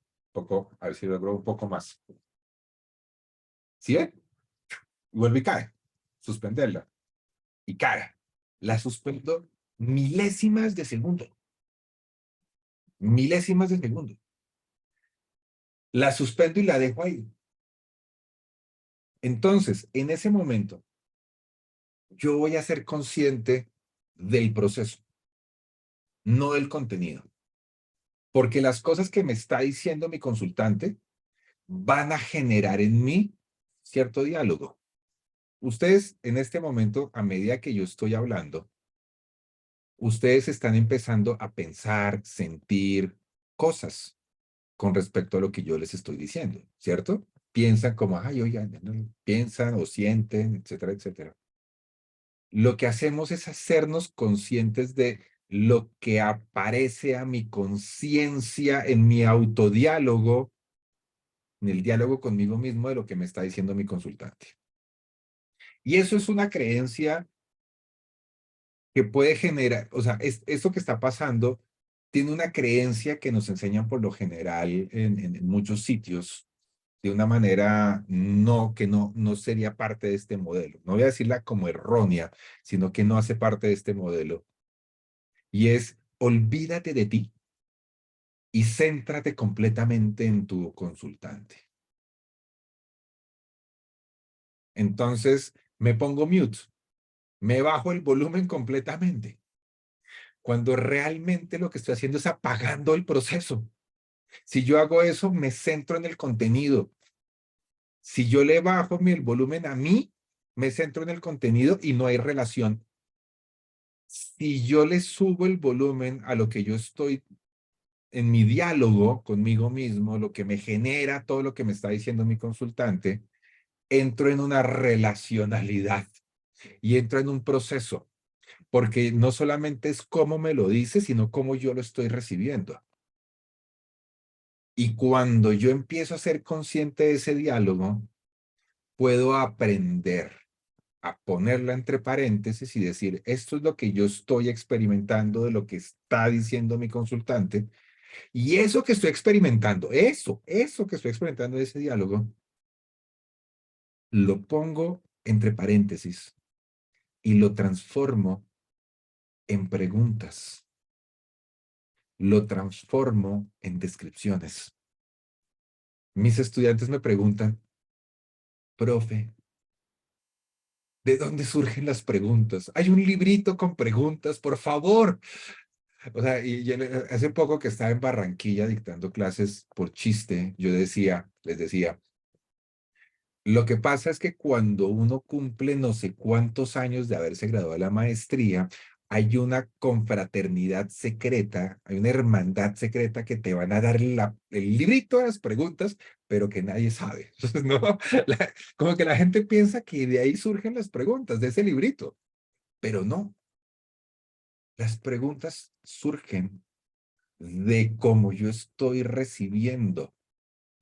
a ver si logro un poco más. ¿Sí ve? Vuelve y cae. Suspenderla. Y cae. La suspendo milésimas de segundo. Milésimas de segundo. La suspendo y la dejo ahí. Entonces, en ese momento, yo voy a ser consciente del proceso, no del contenido. Porque las cosas que me está diciendo mi consultante van a generar en mí cierto diálogo. Ustedes en este momento, a medida que yo estoy hablando, ustedes están empezando a pensar, sentir cosas con respecto a lo que yo les estoy diciendo, ¿cierto? Piensan como, ay, oigan, no, piensan o sienten, etcétera, etcétera. Lo que hacemos es hacernos conscientes de lo que aparece a mi conciencia en mi autodiálogo, en el diálogo conmigo mismo de lo que me está diciendo mi consultante. Y eso es una creencia que puede generar, o sea, esto que está pasando tiene una creencia que nos enseñan por lo general en muchos sitios de una manera que no sería parte de este modelo. No voy a decirla como errónea, sino que no hace parte de este modelo. Y es, olvídate de ti y céntrate completamente en tu consultante. Entonces, me pongo mute, me bajo el volumen completamente, cuando realmente lo que estoy haciendo es apagando el proceso. Si yo hago eso, me centro en el contenido. Si yo le bajo el volumen a mí, me centro en el contenido y no hay relación. Si yo le subo el volumen a lo que yo estoy en mi diálogo conmigo mismo, lo que me genera todo lo que me está diciendo mi consultante, entro en una relacionalidad y entro en un proceso, porque no solamente es cómo me lo dice, sino cómo yo lo estoy recibiendo. Y cuando yo empiezo a ser consciente de ese diálogo, puedo aprender a ponerla entre paréntesis y decir, esto es lo que yo estoy experimentando de lo que está diciendo mi consultante, y eso que estoy experimentando, eso que estoy experimentando de ese diálogo, lo pongo entre paréntesis y lo transformo en preguntas, lo transformo en descripciones. Mis estudiantes me preguntan, profe, ¿de dónde surgen las preguntas? Hay un librito con preguntas, por favor. O sea, hace poco que estaba en Barranquilla dictando clases por chiste, yo les decía, lo que pasa es que cuando uno cumple no sé cuántos años de haberse graduado de la maestría, hay una confraternidad secreta, hay una hermandad secreta que te van a dar el librito de las preguntas, pero que nadie sabe. Entonces, no, como que la gente piensa que de ahí surgen las preguntas, de ese librito, pero no. Las preguntas surgen de cómo yo estoy recibiendo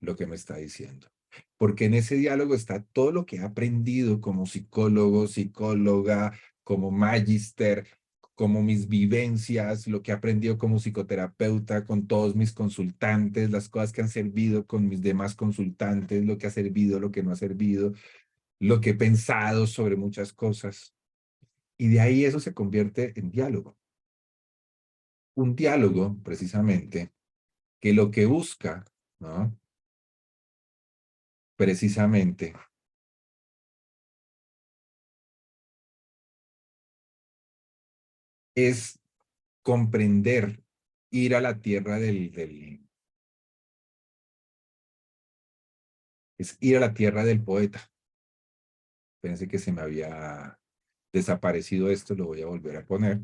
lo que me está diciendo. Porque en ese diálogo está todo lo que he aprendido como psicólogo, psicóloga, como magíster, como mis vivencias, lo que he aprendido como psicoterapeuta con todos mis consultantes, las cosas que han servido con mis demás consultantes, lo que ha servido, lo que no ha servido, lo que he pensado sobre muchas cosas. Y de ahí eso se convierte en diálogo. Un diálogo, precisamente, que lo que busca, ¿no? Precisamente es comprender, ir a la tierra es ir a la tierra del poeta. Pensé que se me había desaparecido esto, lo voy a volver a poner.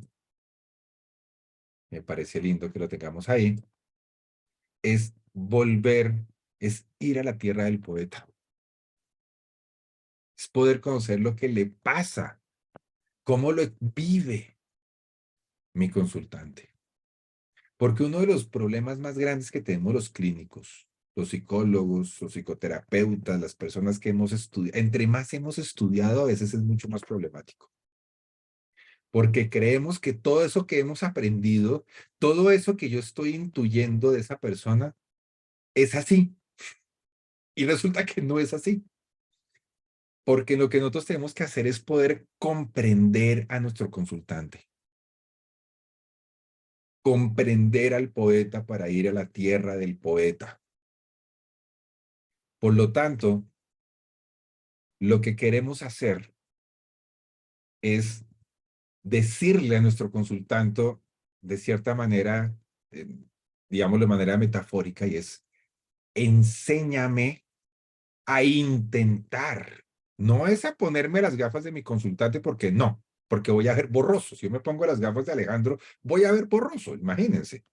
me parece lindo que lo tengamos ahí, es volver, es ir a la tierra del poeta. Es poder conocer lo que le pasa, cómo lo vive mi consultante. Porque uno de los problemas más grandes que tenemos los clínicos, los psicólogos, los psicoterapeutas, las personas que hemos estudiado, entre más hemos estudiado, a veces es mucho más problemático. Porque creemos que todo eso que hemos aprendido, todo eso que yo estoy intuyendo de esa persona, es así. Y resulta que no es así. Porque lo que nosotros tenemos que hacer es poder comprender a nuestro consultante. Comprender al poeta para ir a la tierra del poeta. Por lo tanto, lo que queremos hacer es decirle a nuestro consultante, de cierta manera, digámoslo de manera metafórica, y es, enséñame a intentar. No es a ponerme las gafas de mi consultante porque no, porque voy a ver borroso. Si yo me pongo las gafas de Alejandro, voy a ver borroso, imagínense.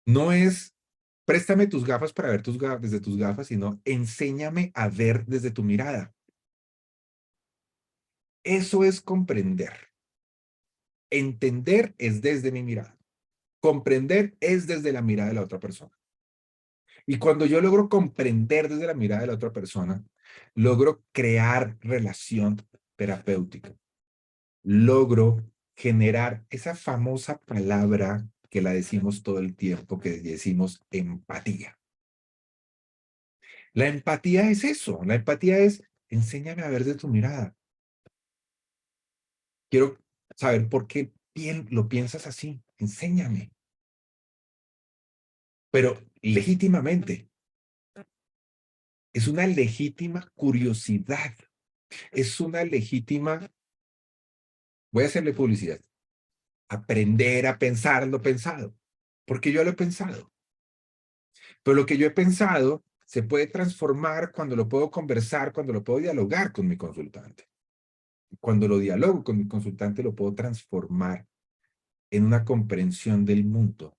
No es, préstame tus gafas para ver desde tus gafas, sino enséñame a ver desde tu mirada. Eso es comprender. Entender es desde mi mirada. Comprender es desde la mirada de la otra persona. Y cuando yo logro comprender desde la mirada de la otra persona, logro crear relación terapéutica. Logro generar esa famosa palabra que la decimos todo el tiempo, que decimos empatía. La empatía es eso. La empatía es, enséñame a ver de tu mirada. Quiero saber por qué lo piensas así. Enséñame. Pero legítimamente. Es una legítima curiosidad. Es una legítima, voy a hacerle publicidad, aprender a pensar lo pensado. Porque yo lo he pensado. Pero lo que yo he pensado se puede transformar cuando lo puedo conversar, cuando lo puedo dialogar con mi consultante. Cuando lo dialogo con mi consultante, lo puedo transformar en una comprensión del mundo,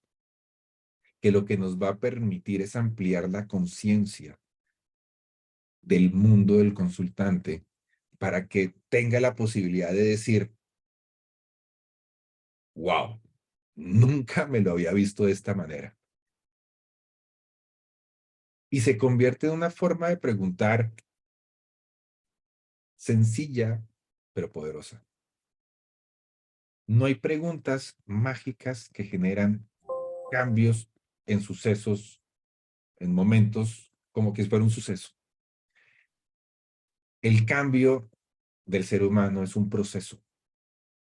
que lo que nos va a permitir es ampliar la conciencia del mundo del consultante para que tenga la posibilidad de decir, wow, nunca me lo había visto de esta manera. Y se convierte en una forma de preguntar sencilla, pero poderosa. No hay preguntas mágicas que generan cambios en sucesos, en momentos, como que fuera un suceso. El cambio del ser humano es un proceso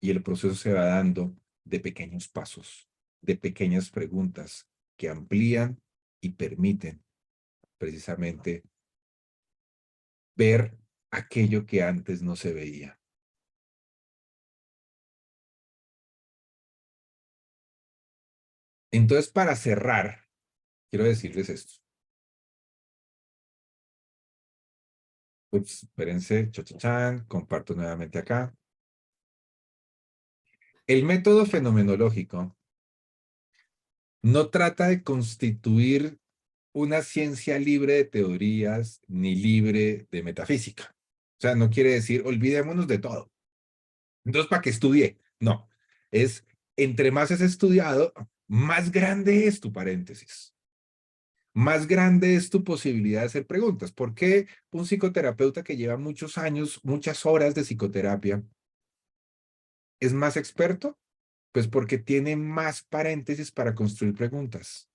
y el proceso se va dando de pequeños pasos, de pequeñas preguntas que amplían y permiten precisamente ver aquello que antes no se veía. Entonces, para cerrar, quiero decirles esto. Ups, espérense, chachachán, comparto nuevamente acá. El método fenomenológico no trata de constituir una ciencia libre de teorías ni libre de metafísica. O sea, no quiere decir olvidémonos de todo. Entonces, ¿para qué estudié? No, es entre más has estudiado, más grande es tu paréntesis. Más grande es tu posibilidad de hacer preguntas. ¿Por qué un psicoterapeuta que lleva muchos años, muchas horas de psicoterapia, es más experto? Pues porque tiene más paréntesis para construir preguntas.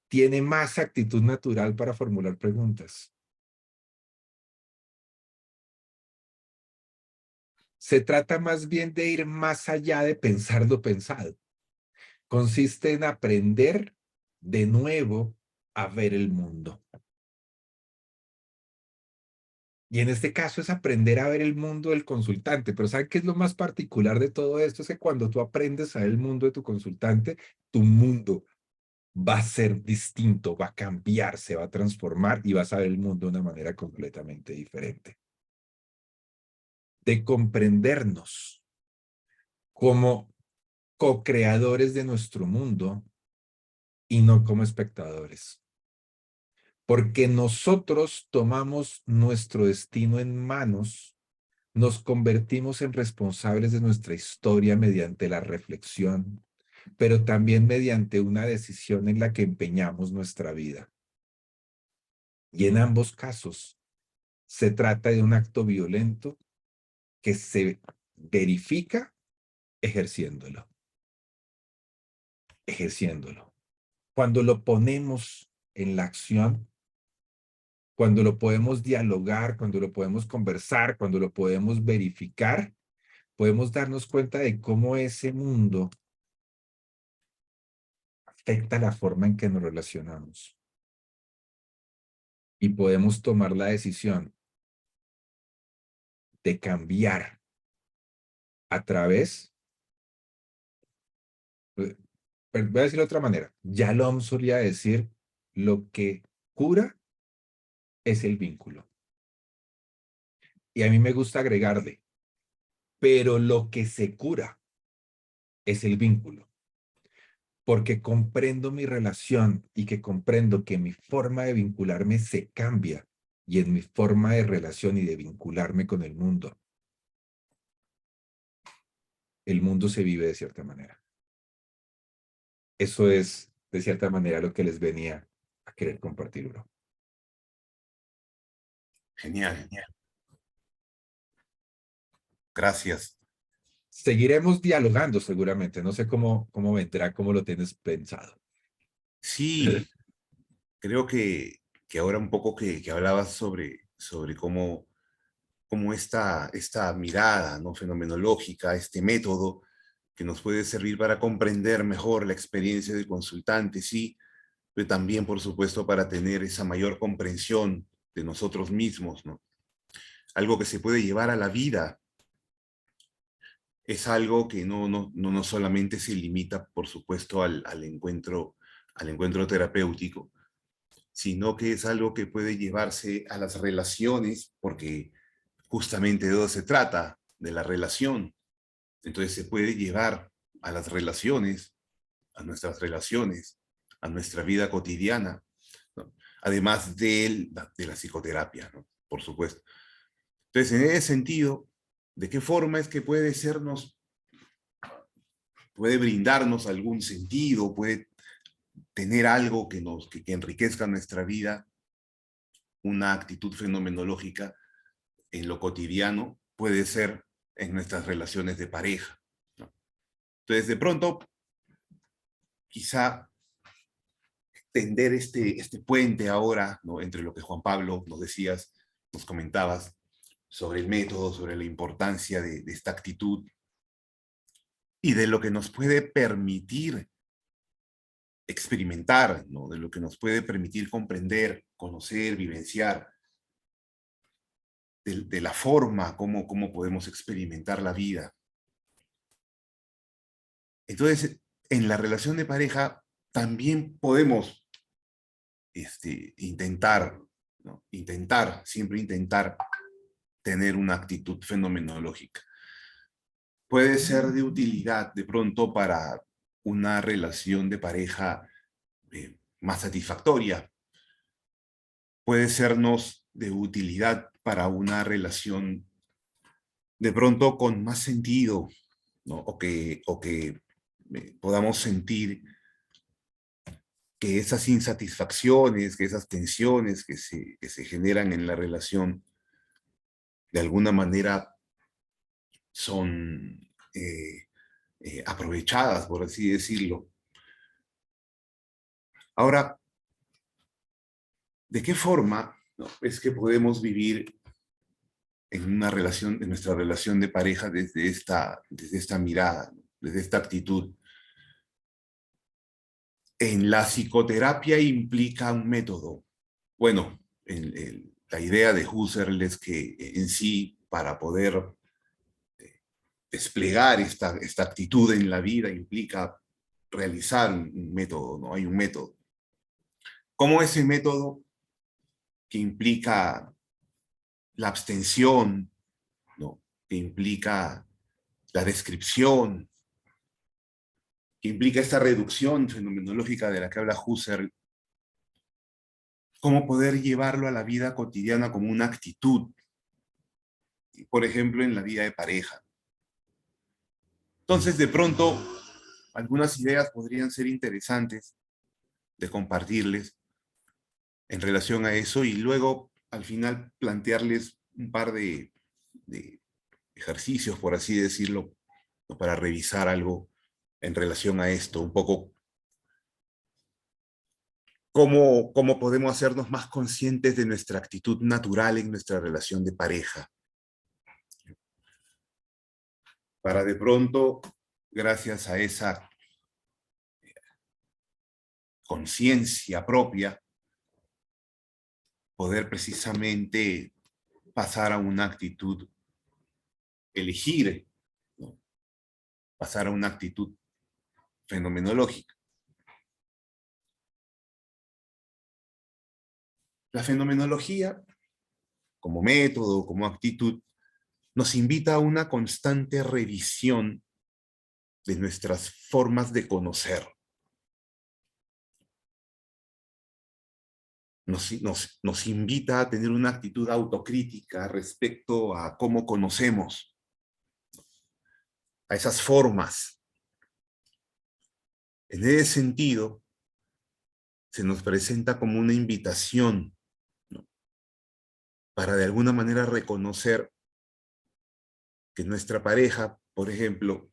Tiene más actitud natural para formular preguntas. Se trata más bien de ir más allá de pensar lo pensado. Consiste en aprender de nuevo a ver el mundo. Y en este caso es aprender a ver el mundo del consultante. Pero ¿saben qué es lo más particular de todo esto? Es que cuando tú aprendes a ver el mundo de tu consultante, tu mundo va a ser distinto, va a cambiar, se va a transformar y vas a ver el mundo de una manera completamente diferente. De comprendernos como co-creadores de nuestro mundo y no como espectadores. Porque nosotros tomamos nuestro destino en manos, nos convertimos en responsables de nuestra historia mediante la reflexión, pero también mediante una decisión en la que empeñamos nuestra vida. Y en ambos casos, se trata de un acto violento que se verifica ejerciéndolo. Ejerciéndolo. Cuando lo ponemos en la acción, cuando lo podemos dialogar, cuando lo podemos conversar, cuando lo podemos verificar, podemos darnos cuenta de cómo ese mundo afecta la forma en que nos relacionamos. Y podemos tomar la decisión de cambiar a través, voy a decirlo de otra manera, Yalom solía decir, lo que cura es el vínculo. Y a mí me gusta agregarle, pero lo que se cura es el vínculo. Porque comprendo mi relación y que comprendo que mi forma de vincularme se cambia y en mi forma de relación y de vincularme con el mundo se vive de cierta manera. Eso es, de cierta manera, lo que les venía a querer compartir, bro. Genial, genial. Gracias. Seguiremos dialogando seguramente. No sé cómo vendrá, cómo lo tienes pensado. Sí, creo que ahora un poco que hablabas sobre cómo esta mirada, ¿no?, fenomenológica, este método que nos puede servir para comprender mejor la experiencia del consultante, sí, pero también, por supuesto, para tener esa mayor comprensión de nosotros mismos, ¿no? Algo que se puede llevar a la vida. Es algo que no solamente se limita, por supuesto, al encuentro terapéutico, sino que es algo que puede llevarse a las relaciones, porque justamente de eso se trata, de la relación. Entonces se puede llevar a las relaciones, a nuestras relaciones, a nuestra vida cotidiana, ¿no? Además de la psicoterapia, ¿no?, por supuesto. Entonces, en ese sentido, ¿de qué forma es que puede brindarnos algún sentido, puede tener algo que enriquezca nuestra vida, una actitud fenomenológica en lo cotidiano, puede ser en nuestras relaciones de pareja, ¿no? Entonces, de pronto, quizá tender este puente ahora, ¿no?, entre lo que Juan Pablo nos decías, nos comentabas sobre el método, sobre la importancia de esta actitud y de lo que nos puede permitir experimentar, ¿no?, de lo que nos puede permitir comprender, conocer, vivenciar, de la forma como podemos experimentar la vida. Entonces, en la relación de pareja también podemos intentar, ¿no?, siempre intentar tener una actitud fenomenológica. Puede ser de utilidad de pronto para una relación de pareja más satisfactoria. Puede sernos de utilidad para una relación de pronto con más sentido, ¿no? O que podamos sentir que esas insatisfacciones, que esas tensiones que se generan en la relación, de alguna manera son aprovechadas, por así decirlo. Ahora, ¿de qué forma, ¿no?, es que podemos vivir en nuestra relación de pareja desde esta mirada, ¿no?, desde esta actitud? En la psicoterapia implica un método. Bueno, la idea de Husserl es que en sí, para poder desplegar esta actitud en la vida, implica realizar un método, ¿no? Hay un método. ¿Cómo ese método, que implica la abstención, ¿no?, que implica la descripción, que implica esta reducción fenomenológica de la que habla Husserl, cómo poder llevarlo a la vida cotidiana como una actitud, por ejemplo, en la vida de pareja. Entonces, de pronto, algunas ideas podrían ser interesantes de compartirles en relación a eso y luego, al final, plantearles un par de ejercicios, por así decirlo, para revisar algo en relación a esto, un poco cómo podemos hacernos más conscientes de nuestra actitud natural en nuestra relación de pareja. Para de pronto, gracias a esa conciencia propia, poder precisamente pasar a una actitud, elegir, ¿no? Pasar a una actitud fenomenológica. La fenomenología, como método, como actitud, nos invita a una constante revisión de nuestras formas de conocer. Nos invita a tener una actitud autocrítica respecto a cómo conocemos, a esas formas. En ese sentido, se nos presenta como una invitación, ¿no?, para de alguna manera reconocer que nuestra pareja, por ejemplo,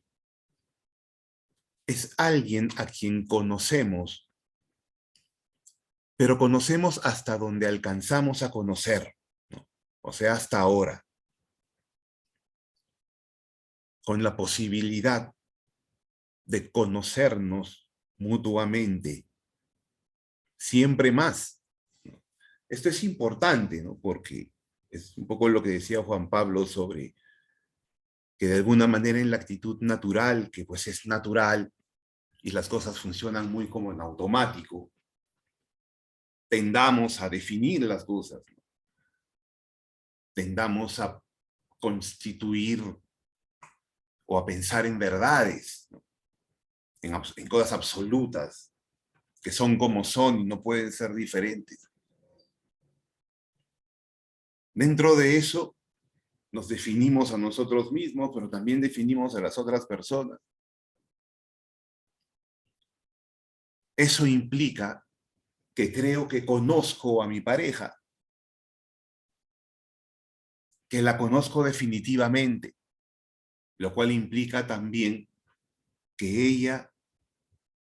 es alguien a quien conocemos, pero conocemos hasta donde alcanzamos a conocer, ¿no? O sea, hasta ahora, con la posibilidad de conocernos mutuamente, siempre más. Esto es importante, ¿no?, porque es un poco lo que decía Juan Pablo sobre que de alguna manera en la actitud natural, que pues es natural y las cosas funcionan muy como en automático, tendamos a definir las cosas, ¿no?, tendamos a constituir o a pensar en verdades, ¿no?, en cosas absolutas, que son como son y no pueden ser diferentes. Dentro de eso, nos definimos a nosotros mismos, pero también definimos a las otras personas. Eso implica que creo que conozco a mi pareja, que la conozco definitivamente, lo cual implica también que ella,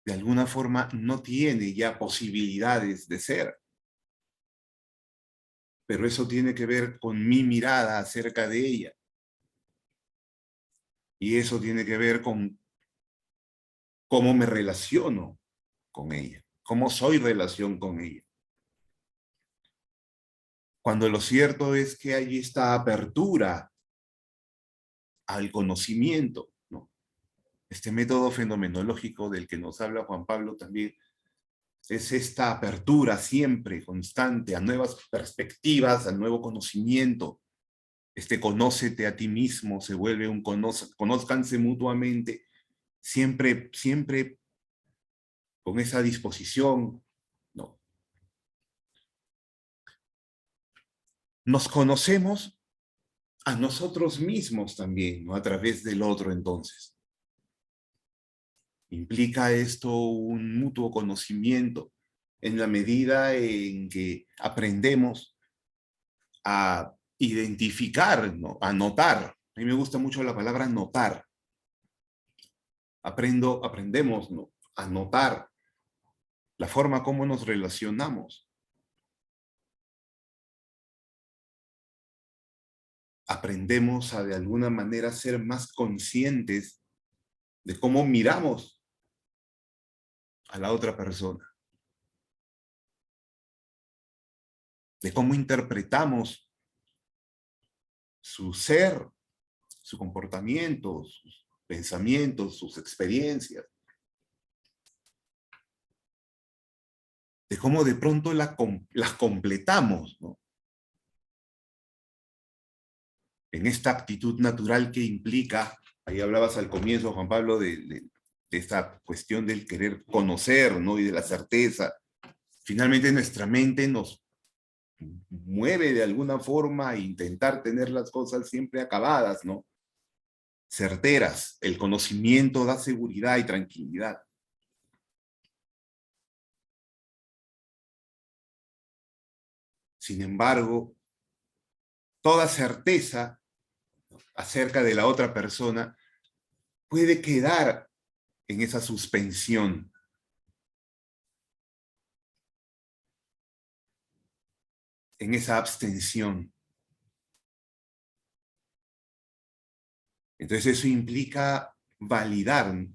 de alguna forma, no tiene ya posibilidades de ser. Pero eso tiene que ver con mi mirada acerca de ella. Y eso tiene que ver con cómo me relaciono con ella, cómo soy relación con ella. Cuando lo cierto es que hay esta apertura al conocimiento, ¿no? Este método fenomenológico del que nos habla Juan Pablo también es esta apertura siempre constante a nuevas perspectivas, al nuevo conocimiento. Este conócete a ti mismo se vuelve un conózcanse mutuamente, siempre con esa disposición, ¿no? Nos conocemos a nosotros mismos también, ¿no?, a través del otro entonces. Implica esto un mutuo conocimiento en la medida en que aprendemos a identificar, ¿no?, a notar. A mí me gusta mucho la palabra notar. Aprendemos, ¿no?, a notar la forma como nos relacionamos. Aprendemos a de alguna manera ser más conscientes de cómo miramos a la otra persona, de cómo interpretamos su ser, su comportamiento, sus pensamientos, sus experiencias, de cómo de pronto las completamos, ¿no?, en esta actitud natural que implica, ahí hablabas al comienzo, Juan Pablo, de de esta cuestión del querer conocer, ¿no? Y de la certeza. Finalmente nuestra mente nos mueve de alguna forma a intentar tener las cosas siempre acabadas, ¿no? Certeras. El conocimiento da seguridad y tranquilidad. Sin embargo, toda certeza acerca de la otra persona puede quedar en esa suspensión. En esa abstención. Entonces eso implica validar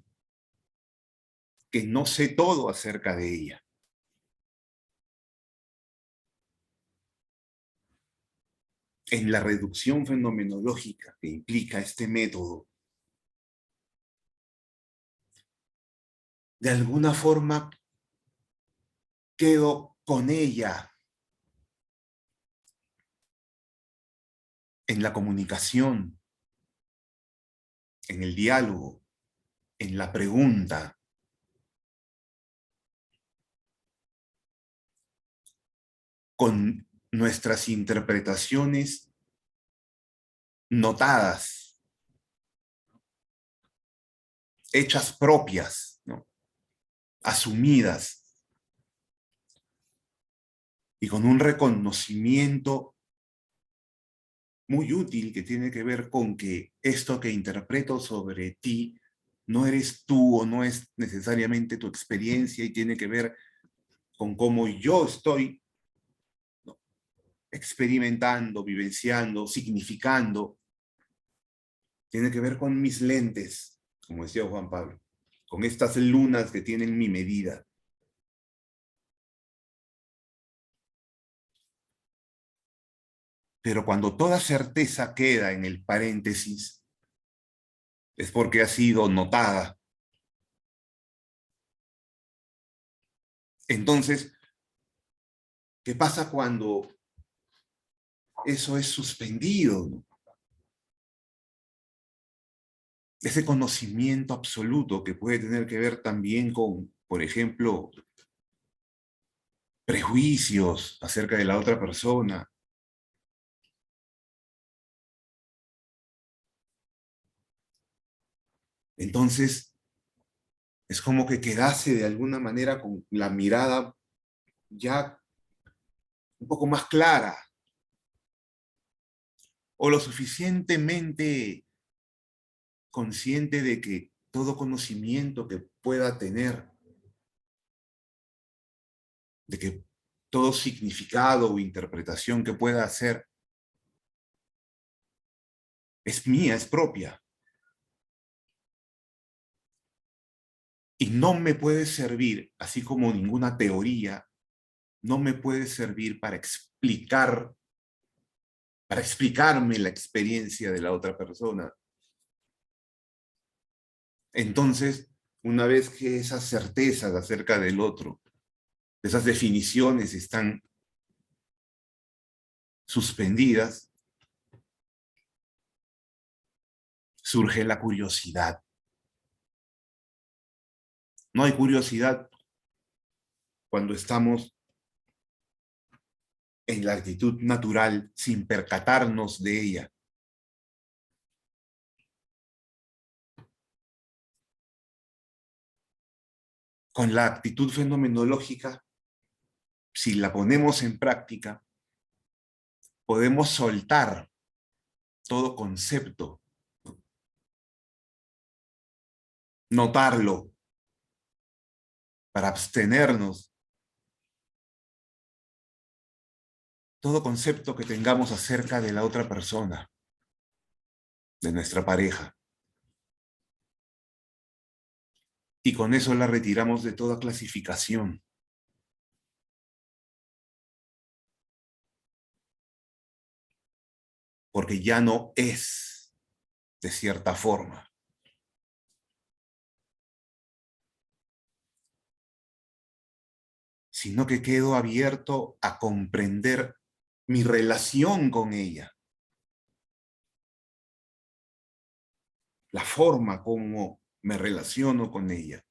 que no sé todo acerca de ella. En la reducción fenomenológica que implica este método, de alguna forma quedo con ella en la comunicación, en el diálogo, en la pregunta. Con nuestras interpretaciones notadas, hechas propias, ¿no? Asumidas, y con un reconocimiento muy útil que tiene que ver con que esto que interpreto sobre ti no eres tú o no es necesariamente tu experiencia y tiene que ver con cómo yo estoy, ¿no?, experimentando, vivenciando, significando. Tiene que ver con mis lentes, como decía Juan Pablo, con estas lunas que tienen mi medida. Pero cuando toda certeza queda en el paréntesis, es porque ha sido notada. Entonces, ¿qué pasa cuando eso es suspendido? Ese conocimiento absoluto que puede tener que ver también con, por ejemplo, prejuicios acerca de la otra persona. Entonces, es como que quedase de alguna manera con la mirada ya un poco más clara, o lo suficientemente consciente de que todo conocimiento que pueda tener, de que todo significado o interpretación que pueda hacer, es mía, es propia. Y no me puede servir, así como ninguna teoría, no me puede servir para explicarme la experiencia de la otra persona. Entonces, una vez que esas certezas acerca del otro, esas definiciones están suspendidas, surge la curiosidad. No hay curiosidad cuando estamos en la actitud natural sin percatarnos de ella. Con la actitud fenomenológica, si la ponemos en práctica, podemos soltar todo concepto, notarlo, para abstenernos. Todo concepto que tengamos acerca de la otra persona, de nuestra pareja. Y con eso la retiramos de toda clasificación. Porque ya no es de cierta forma. Sino que quedo abierto a comprender mi relación con ella. La forma como me relaciono con ella.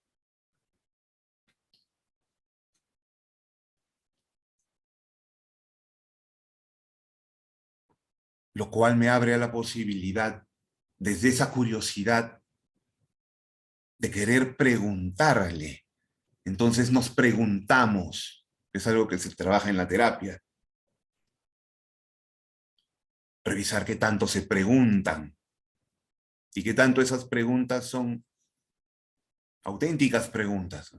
Lo cual me abre a la posibilidad, desde esa curiosidad, de querer preguntarle. Entonces nos preguntamos, es algo que se trabaja en la terapia. Revisar qué tanto se preguntan y qué tanto esas preguntas son auténticas preguntas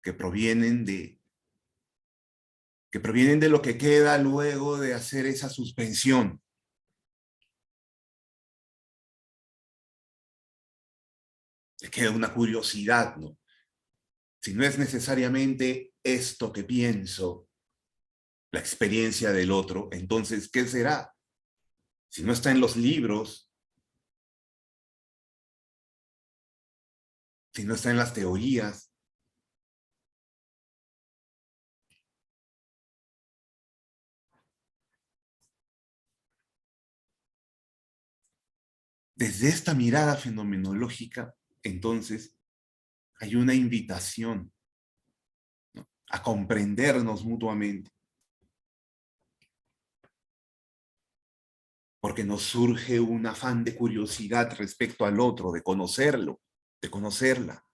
que provienen de lo que queda luego de hacer esa suspensión. Le queda una curiosidad, ¿no? Si no es necesariamente esto que pienso, la experiencia del otro, entonces, ¿qué será? Si no está en los libros, si no está en las teorías, desde esta mirada fenomenológica, entonces, hay una invitación, ¿no?, a comprendernos mutuamente. Porque nos surge un afán de curiosidad respecto al otro, de conocerlo, de conocerla.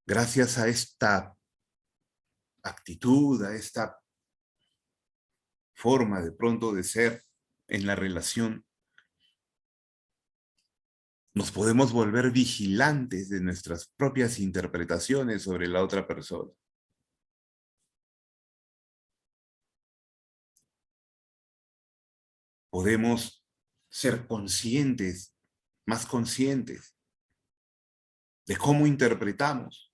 Gracias a esta actitud, a esta forma de pronto de ser en la relación, nos podemos volver vigilantes de nuestras propias interpretaciones sobre la otra persona. Podemos ser conscientes, más conscientes de cómo interpretamos.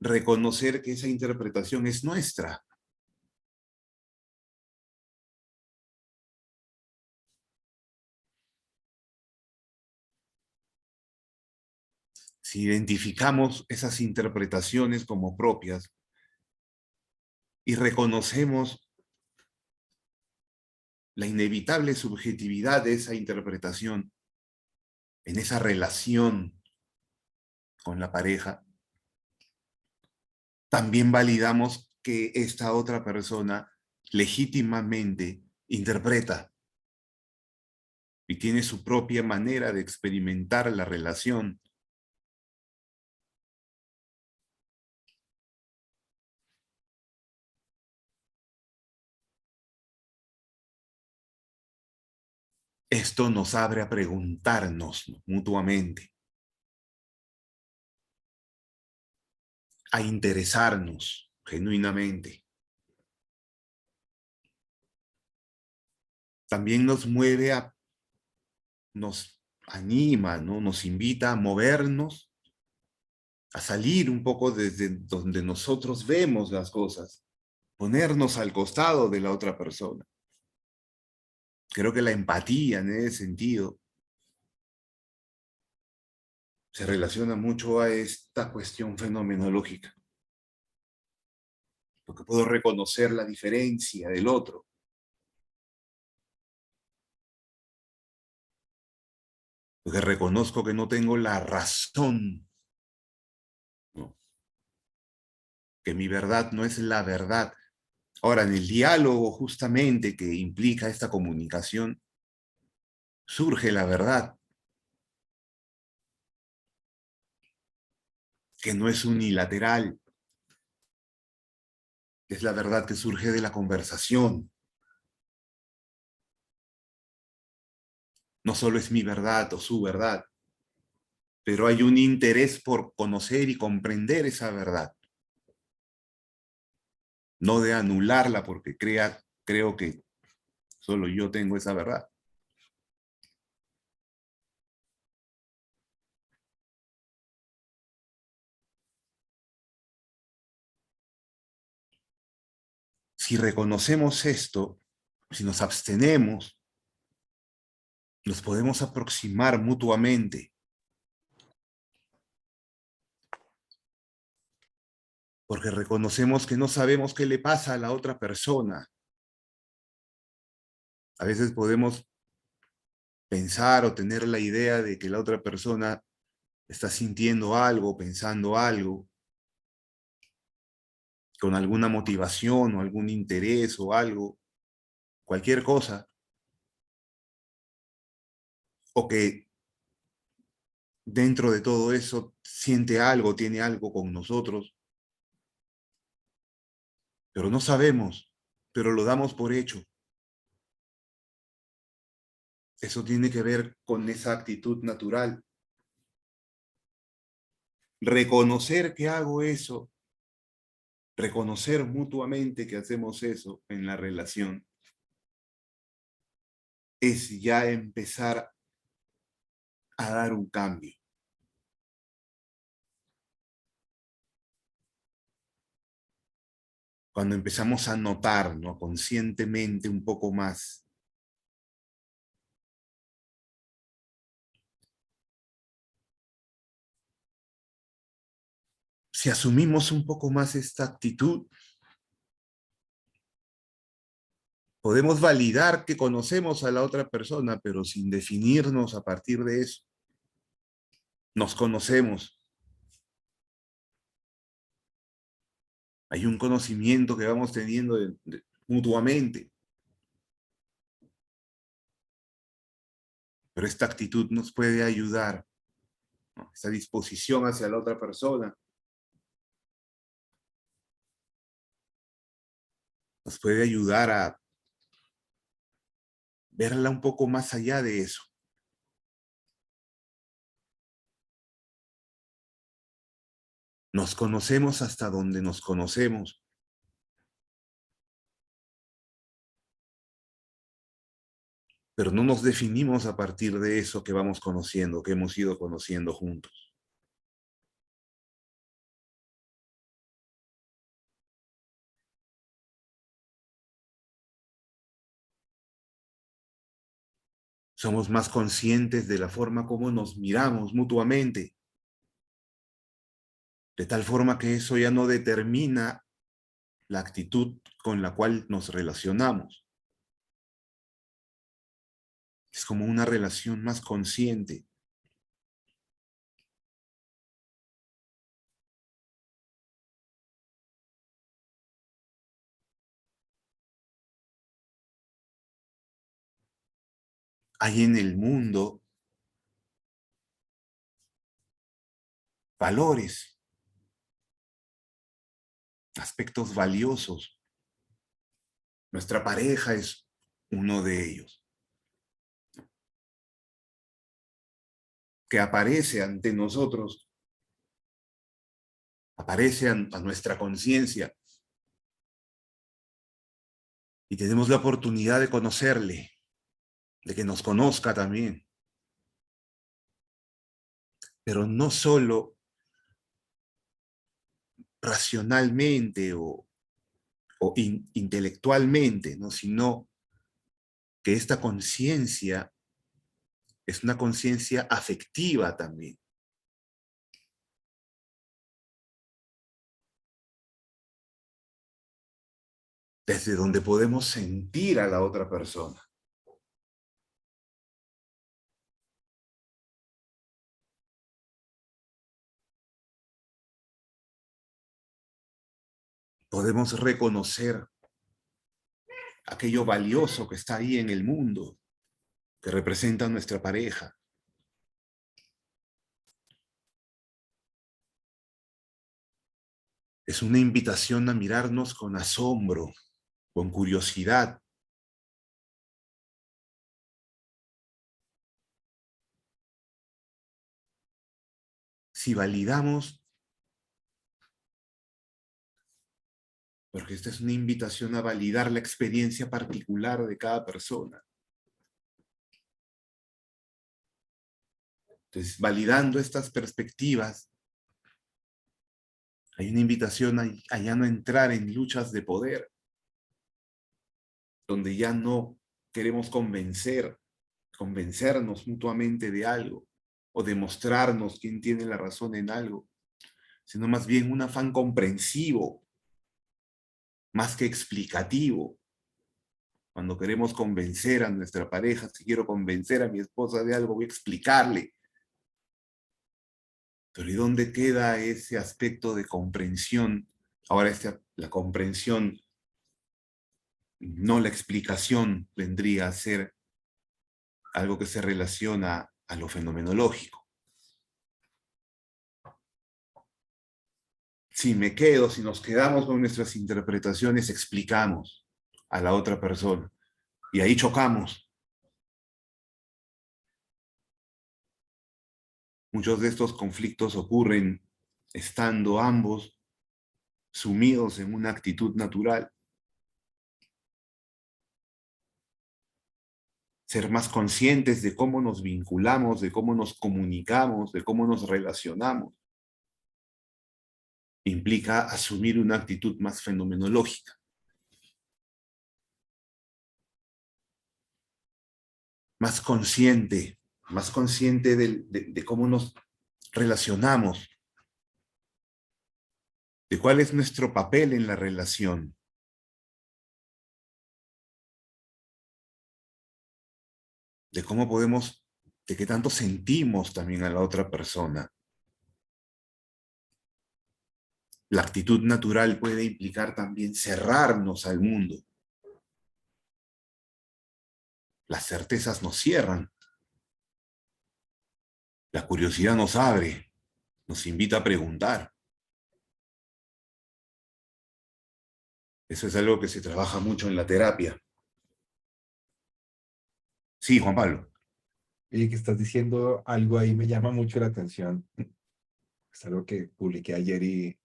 Reconocer que esa interpretación es nuestra. Si identificamos esas interpretaciones como propias y reconocemos la inevitable subjetividad de esa interpretación en esa relación con la pareja, también validamos que esta otra persona legítimamente interpreta y tiene su propia manera de experimentar la relación. Esto nos abre a preguntarnos mutuamente, a interesarnos genuinamente. También nos mueve nos anima, ¿no? Nos invita a movernos, a salir un poco desde donde nosotros vemos las cosas, ponernos al costado de la otra persona. Creo que la empatía en ese sentido se relaciona mucho a esta cuestión fenomenológica, porque puedo reconocer la diferencia del otro. Porque reconozco que no tengo la razón, ¿no?, que mi verdad no es la verdad. Ahora, en el diálogo justamente que implica esta comunicación, surge la verdad, que no es unilateral, es la verdad que surge de la conversación. No solo es mi verdad o su verdad, pero hay un interés por conocer y comprender esa verdad. No de anularla porque creo que solo yo tengo esa verdad. Si reconocemos esto, si nos abstenemos, nos podemos aproximar mutuamente. porque reconocemos que no sabemos qué le pasa a la otra persona. A veces podemos pensar o tener la idea de que la otra persona está sintiendo algo, pensando algo, con alguna motivación o algún interés o algo, cualquier cosa, o que dentro de todo eso siente algo, tiene algo con nosotros, pero no sabemos, pero lo damos por hecho. Eso tiene que ver con esa actitud natural. Reconocer que hago eso, reconocer mutuamente que hacemos eso en la relación, es ya empezar a dar un cambio. Cuando empezamos a notar, ¿no?, conscientemente un poco más, si asumimos un poco más esta actitud, podemos validar que conocemos a la otra persona, pero sin definirnos a partir de eso. Nos conocemos. Hay un conocimiento que vamos teniendo mutuamente. Pero esta actitud nos puede ayudar, ¿no?, esta disposición hacia la otra persona nos puede ayudar a verla un poco más allá de eso. Nos conocemos hasta donde nos conocemos. Pero no nos definimos a partir de eso que vamos conociendo, que hemos ido conociendo juntos. Somos más conscientes de la forma como nos miramos mutuamente, de tal forma que eso ya no determina la actitud con la cual nos relacionamos. Es como una relación más consciente. Hay en el mundo valores, aspectos valiosos. Nuestra pareja es uno de ellos, que aparece ante nosotros, aparece a nuestra conciencia, y tenemos la oportunidad de conocerle, de que nos conozca también. Pero no solo racionalmente o intelectualmente, ¿no?, sino que esta conciencia es una conciencia afectiva también. Desde donde podemos sentir a la otra persona. Podemos reconocer aquello valioso que está ahí en el mundo, que representa a nuestra pareja. Es una invitación a mirarnos con asombro, con curiosidad. Si validamos, porque esta es una invitación a validar la experiencia particular de cada persona. Entonces, validando estas perspectivas, hay una invitación a ya no entrar en luchas de poder, donde ya no queremos convencernos mutuamente de algo, o demostrarnos quién tiene la razón en algo, sino más bien un afán comprensivo, más que explicativo. Cuando queremos convencer a nuestra pareja, si quiero convencer a mi esposa de algo, voy a explicarle. Pero ¿y dónde queda ese aspecto de comprensión? Ahora la comprensión, no la explicación, vendría a ser algo que se relaciona a lo fenomenológico. Si nos quedamos con nuestras interpretaciones, explicamos a la otra persona. Y ahí chocamos. Muchos de estos conflictos ocurren estando ambos sumidos en una actitud natural. Ser más conscientes de cómo nos vinculamos, de cómo nos comunicamos, de cómo nos relacionamos, implica asumir una actitud más fenomenológica. Más consciente de cómo nos relacionamos, de cuál es nuestro papel en la relación. De cómo podemos, de qué tanto sentimos también a la otra persona. La actitud natural puede implicar también cerrarnos al mundo. Las certezas nos cierran. La curiosidad nos abre, nos invita a preguntar. Eso es algo que se trabaja mucho en la terapia. Sí, Juan Pablo. Y que estás diciendo algo ahí me llama mucho la atención. Es algo que publiqué ayer y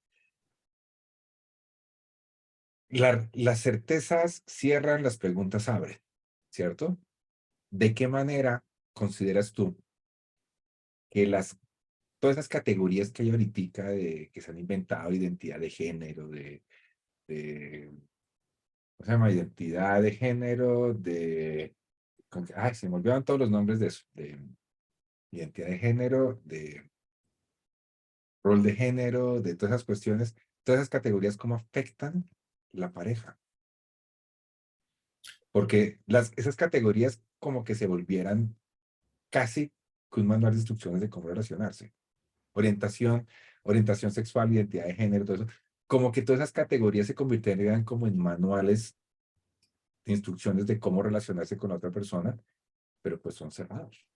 las certezas cierran, las preguntas abren, ¿cierto? ¿De qué manera consideras tú que todas esas categorías que hay ahorita que se han inventado, identidad de género, ¿cómo se llama? Identidad de género, ay, se me olvidaron todos los nombres de eso, de identidad de género, de rol de género, de todas esas cuestiones, todas esas categorías, ¿cómo afectan la pareja? Porque esas categorías como que se volvieran casi que un manual de instrucciones de cómo relacionarse. Orientación sexual, identidad de género, todo eso. Como que todas esas categorías se convirtieran como en manuales de instrucciones de cómo relacionarse con la otra persona, pero pues son cerrados.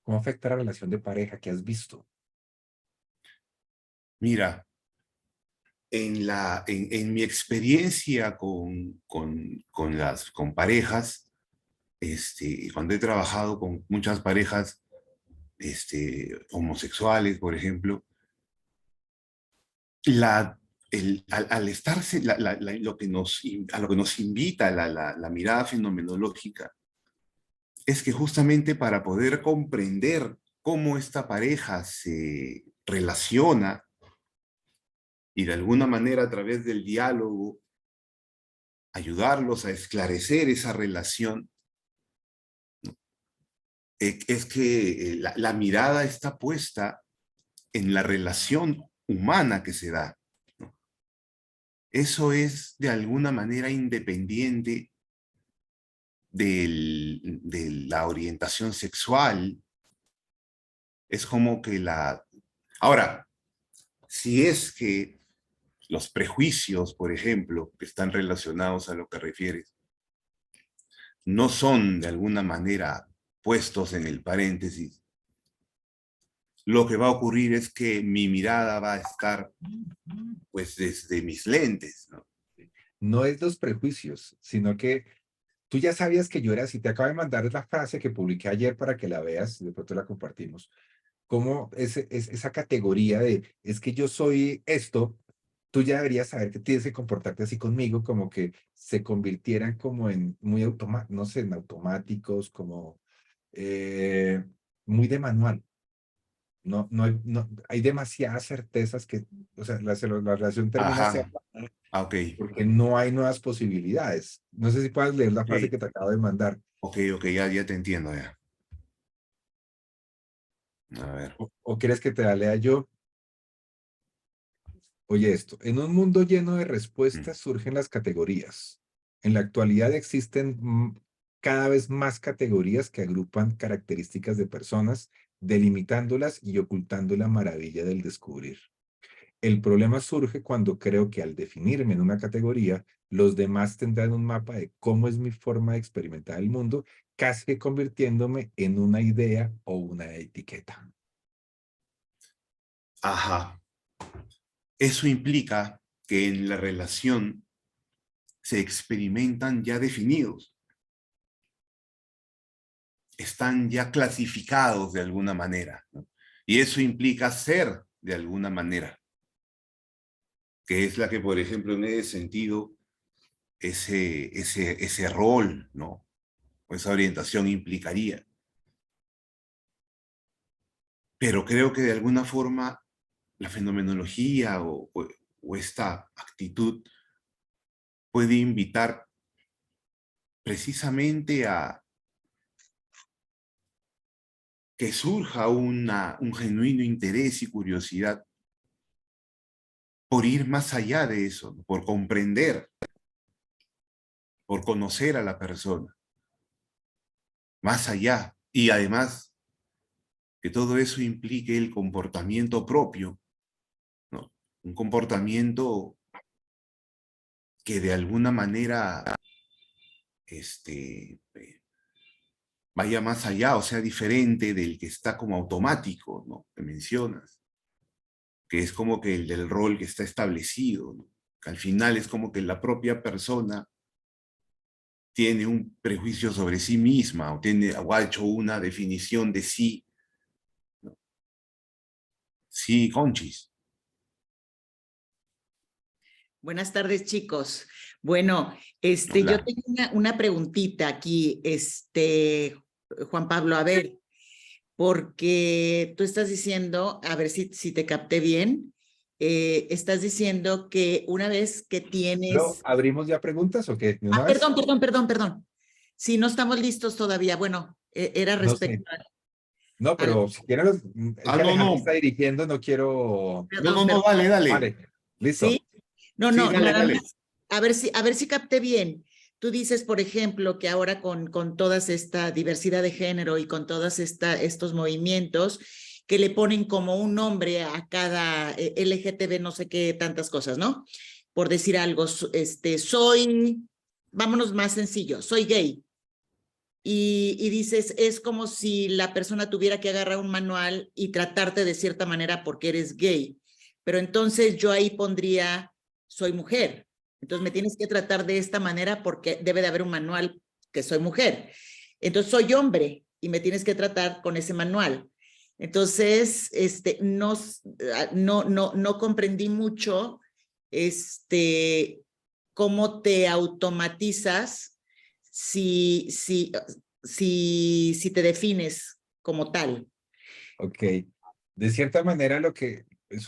¿Cómo afecta la relación de pareja que has visto? Mira, en mi experiencia con parejas, cuando he trabajado con muchas parejas homosexuales, por ejemplo, al estarse, a lo que nos invita la mirada fenomenológica, es que justamente para poder comprender cómo esta pareja se relaciona y de alguna manera a través del diálogo ayudarlos a esclarecer esa relación, es que la mirada está puesta en la relación humana que se da, ¿no? Eso es de alguna manera independiente de la orientación sexual. Es como que Ahora, si es que los prejuicios, por ejemplo, que están relacionados a lo que refieres, no son de alguna manera puestos en el paréntesis, lo que va a ocurrir es que mi mirada va a estar pues desde mis lentes, ¿no? No es los prejuicios, sino que tú ya sabías que yo era así. Te acabo de mandar la frase que publiqué ayer para que la veas, de pronto la compartimos. Cómo esa categoría es que yo soy esto, tú ya deberías saber que tienes que comportarte así conmigo, como que se convirtieran como en muy no sé, en automáticos, como eh, muy de manual. Hay demasiadas certezas o sea, la relación termina Ajá, cerrada ok, porque no hay nuevas posibilidades. No sé si puedes leer la frase ok, que te acabo de mandar. ok, ya te entiendo ya. A ver, O quieres que te la lea yo. Oye esto, en un mundo lleno de respuestas surgen las categorías. En la actualidad existen cada vez más categorías que agrupan características de personas, delimitándolas y ocultando la maravilla del descubrir. El problema surge cuando creo que al definirme en una categoría, los demás tendrán un mapa de cómo es mi forma de experimentar el mundo, casi que convirtiéndome en una idea o una etiqueta. Ajá. Eso implica que en la relación se experimentan ya definidos, están ya clasificados de alguna manera, ¿no? Y eso implica ser de alguna manera, que es la que, por ejemplo, en ese sentido, ese rol, ¿no? O esa orientación implicaría. Pero creo que de alguna forma la fenomenología o esta actitud puede invitar precisamente a que surja un genuino interés y curiosidad por ir más allá de eso, ¿no? Por comprender, por conocer a la persona, más allá. Y además, que todo eso implique el comportamiento propio, ¿no? Un comportamiento que de alguna manera vaya más allá, o sea, diferente del que está como automático, ¿no? Que mencionas, que es como que el del rol que está establecido, ¿no? Que al final es como que la propia persona tiene un prejuicio sobre sí misma o ha hecho una definición de sí, ¿no? Sí, Conchis. Buenas tardes, chicos. Bueno, yo Hola. tengo una preguntita aquí, Juan Pablo, a ver, porque tú estás diciendo, a ver si te capté bien, estás diciendo que una vez que tienes... ¿Abrimos ya preguntas o qué? ¿De una Ah, vez? perdón. Si no estamos listos todavía, bueno, era No sé. respecto No, a la... pero si quieren, es que No, Alejandro está no. dirigiendo, no quiero... No, dale, dale. Vale, listo. ¿Sí? No, Sí, dale, nada dale. más. A ver si capté bien. Tú dices, por ejemplo, que ahora con toda esta diversidad de género y con todos estos movimientos que le ponen como un nombre a cada LGTB, no sé qué, tantas cosas, ¿no? Por decir algo, vámonos más sencillo, soy gay. Y dices, es como si la persona tuviera que agarrar un manual y tratarte de cierta manera porque eres gay. Pero entonces yo ahí pondría, soy mujer. Entonces me tienes que tratar de esta manera porque debe de haber un manual que soy mujer. Entonces soy hombre y me tienes que tratar con ese manual. Entonces, no comprendí mucho, cómo te automatizas si te defines como tal. Ok. De cierta manera, lo que es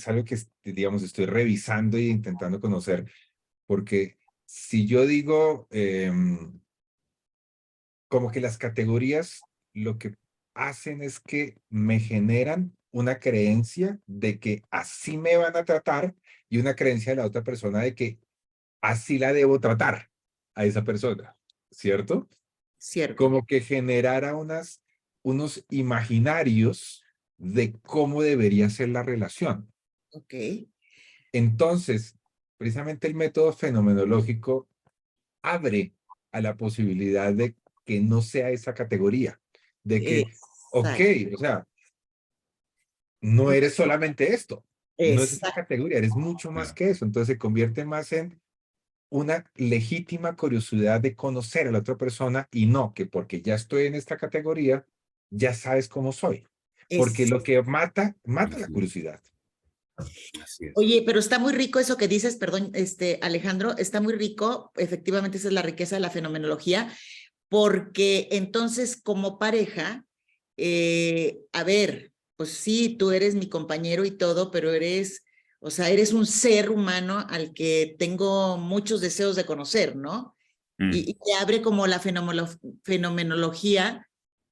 algo que, digamos, estoy revisando e intentando conocer, porque si yo digo, como que las categorías lo que hacen es que me generan una creencia de que así me van a tratar y una creencia de la otra persona de que así la debo tratar a esa persona, ¿cierto? Cierto. Como que generara unos imaginarios de cómo debería ser la relación. Ok. Entonces, precisamente el método fenomenológico abre a la posibilidad de que no sea esa categoría, de que, ok, Exacto. o sea, no eres solamente esto, no es esa Exacto. categoría, eres mucho más que eso, entonces se convierte más en una legítima curiosidad de conocer a la otra persona y no que porque ya estoy en esta categoría, ya sabes cómo soy. Porque lo que mata la curiosidad. Así es. Oye, pero está muy rico eso que dices, perdón, Alejandro, está muy rico, efectivamente esa es la riqueza de la fenomenología, porque entonces como pareja, a ver, pues sí, tú eres mi compañero y todo, pero o sea, eres un ser humano al que tengo muchos deseos de conocer, ¿no? Y te abre como la fenomenología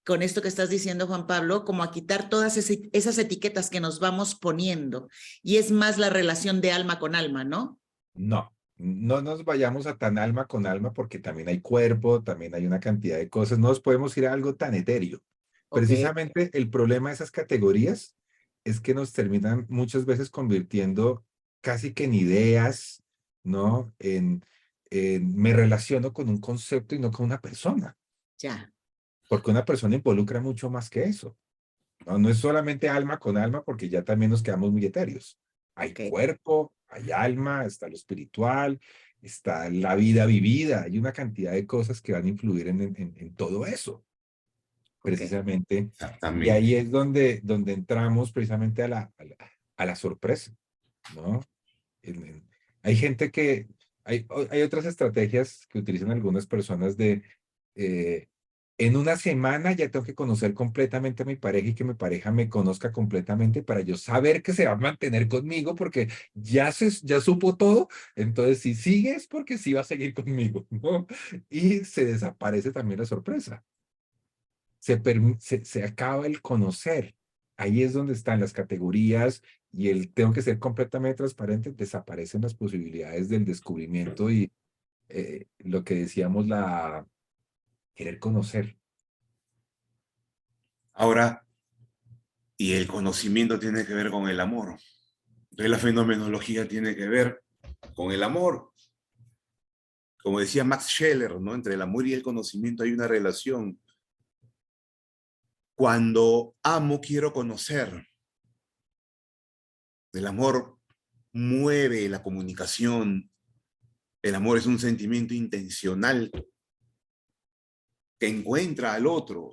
con esto que estás diciendo, Juan Pablo, como a quitar todas esas etiquetas que nos vamos poniendo. Y es más la relación de alma con alma, ¿no? No, no nos vayamos a tan alma con alma porque también hay cuerpo, también hay una cantidad de cosas. No nos podemos ir a algo tan etéreo. Ok, Precisamente el problema de esas categorías es que nos terminan muchas veces convirtiendo casi que en ideas, ¿no? Me relaciono con un concepto y no con una persona, ya. porque una persona involucra mucho más que eso. No, no es solamente alma con alma, porque ya también nos quedamos muy etéreos. Hay Ok, cuerpo, hay alma, está lo espiritual, está la vida vivida, hay una cantidad de cosas que van a influir en todo eso, ok. precisamente. Y ahí Exactamente. es donde entramos precisamente a la sorpresa, ¿no? Hay gente que, hay otras estrategias que utilizan algunas personas de, eh, en una semana ya tengo que conocer completamente a mi pareja y que mi pareja me conozca completamente para yo saber que se va a mantener conmigo porque ya supo todo, entonces si sigue es porque sí va a seguir conmigo, ¿no? Y se desaparece también la sorpresa. Se acaba el conocer. Ahí es donde están las categorías y el tengo que ser completamente transparente, desaparecen las posibilidades del descubrimiento y lo que decíamos, la querer conocer. Ahora, y el conocimiento tiene que ver con el amor. Entonces la fenomenología tiene que ver con el amor. Como decía Max Scheler, ¿no? Entre el amor y el conocimiento hay una relación. Cuando amo, quiero conocer. El amor mueve la comunicación. El amor es un sentimiento intencional que encuentra al otro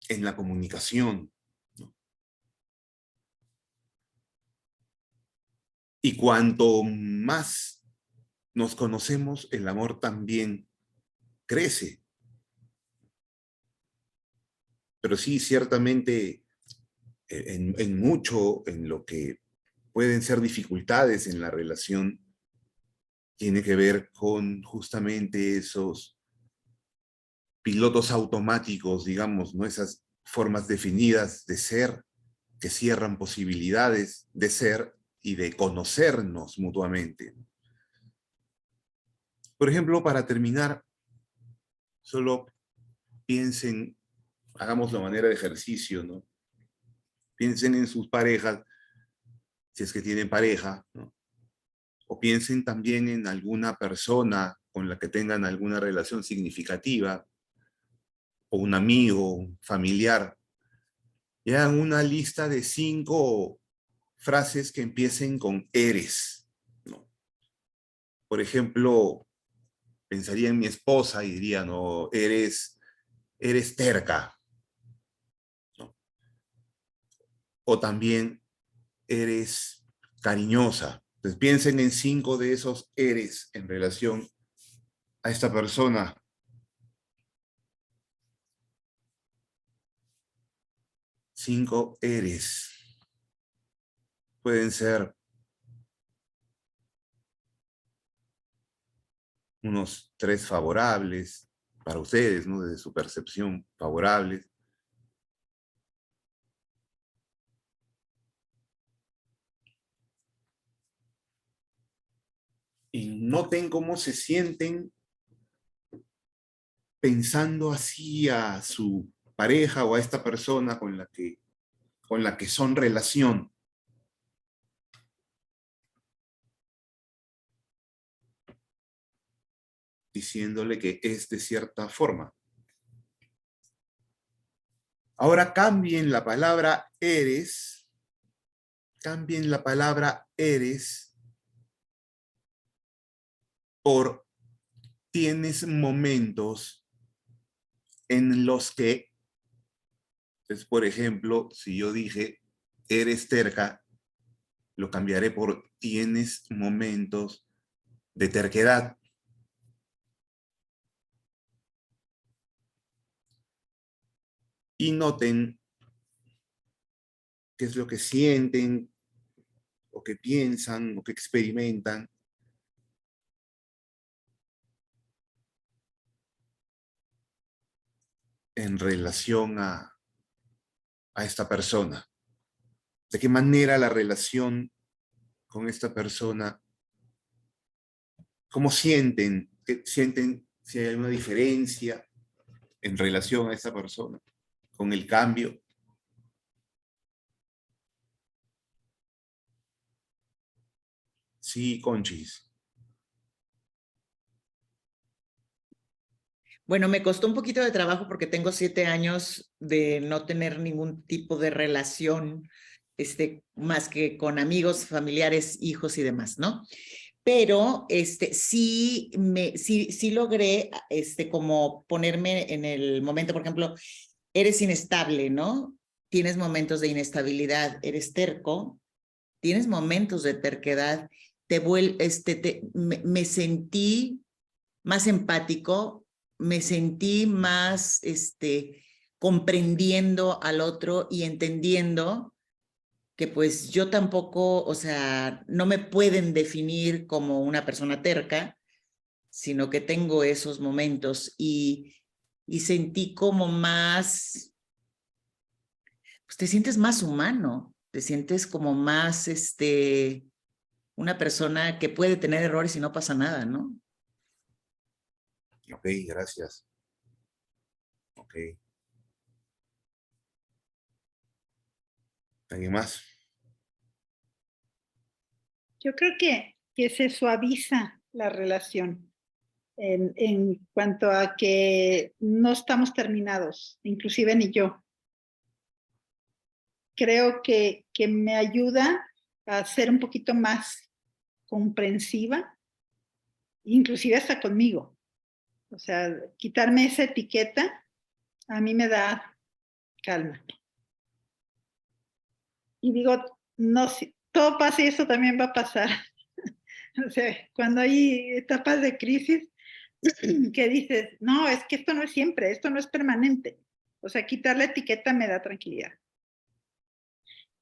en la comunicación. Y cuanto más nos conocemos, el amor también crece. Pero sí, ciertamente, en mucho, en lo que pueden ser dificultades en la relación, tiene que ver con justamente esos pilotos automáticos, digamos, ¿no? Esas formas definidas de ser que cierran posibilidades de ser y de conocernos mutuamente. Por ejemplo, para terminar, solo piensen, hagamos la manera de ejercicio, ¿no? Piensen en sus parejas, si es que tienen pareja, ¿no? O piensen también en alguna persona con la que tengan alguna relación significativa, o un amigo, un familiar, y hagan una lista de 5 frases que empiecen con eres, ¿no? Por ejemplo, pensaría en mi esposa y diría, no, eres terca, ¿no? O también eres cariñosa. Entonces piensen en 5 de esos eres en relación a esta persona. 5 eres. Pueden ser unos 3 favorables para ustedes, ¿no? Desde su percepción, favorables. Y noten cómo se sienten pensando así a su pareja o a esta persona con la que son relación. Diciéndole que es de cierta forma. Ahora cambien la palabra eres por tienes momentos en los que, pues, por ejemplo, si yo dije eres terca, lo cambiaré por tienes momentos de terquedad. Y noten qué es lo que sienten, o que piensan, o que experimentan. en relación a esta persona? ¿De qué manera la relación con esta persona? ¿Cómo sienten? ¿Sienten si hay alguna diferencia en relación a esta persona con el cambio? Sí, Conchis. Bueno, me costó un poquito de trabajo porque tengo 7 años de no tener ningún tipo de relación, más que con amigos, familiares, hijos y demás, ¿no? Pero sí logré como ponerme en el momento, por ejemplo, eres inestable, ¿no? Tienes momentos de inestabilidad, eres terco, tienes momentos de terquedad, me sentí más empático, me sentí más comprendiendo al otro y entendiendo que pues yo tampoco, o sea, no me pueden definir como una persona terca, sino que tengo esos momentos y sentí como más, pues te sientes más humano, te sientes como más, una persona que puede tener errores y no pasa nada, ¿no? Ok, gracias. Ok. ¿Alguien más? Yo creo que se suaviza la relación en cuanto a que no estamos terminados, inclusive ni yo. Creo que me ayuda a ser un poquito más comprensiva, inclusive hasta conmigo. O sea, quitarme esa etiqueta a mí me da calma. Y digo, no, si todo pasa y eso también va a pasar. O sea, cuando hay etapas de crisis que dices, no, es que esto no es siempre, esto no es permanente. O sea, quitar la etiqueta me da tranquilidad.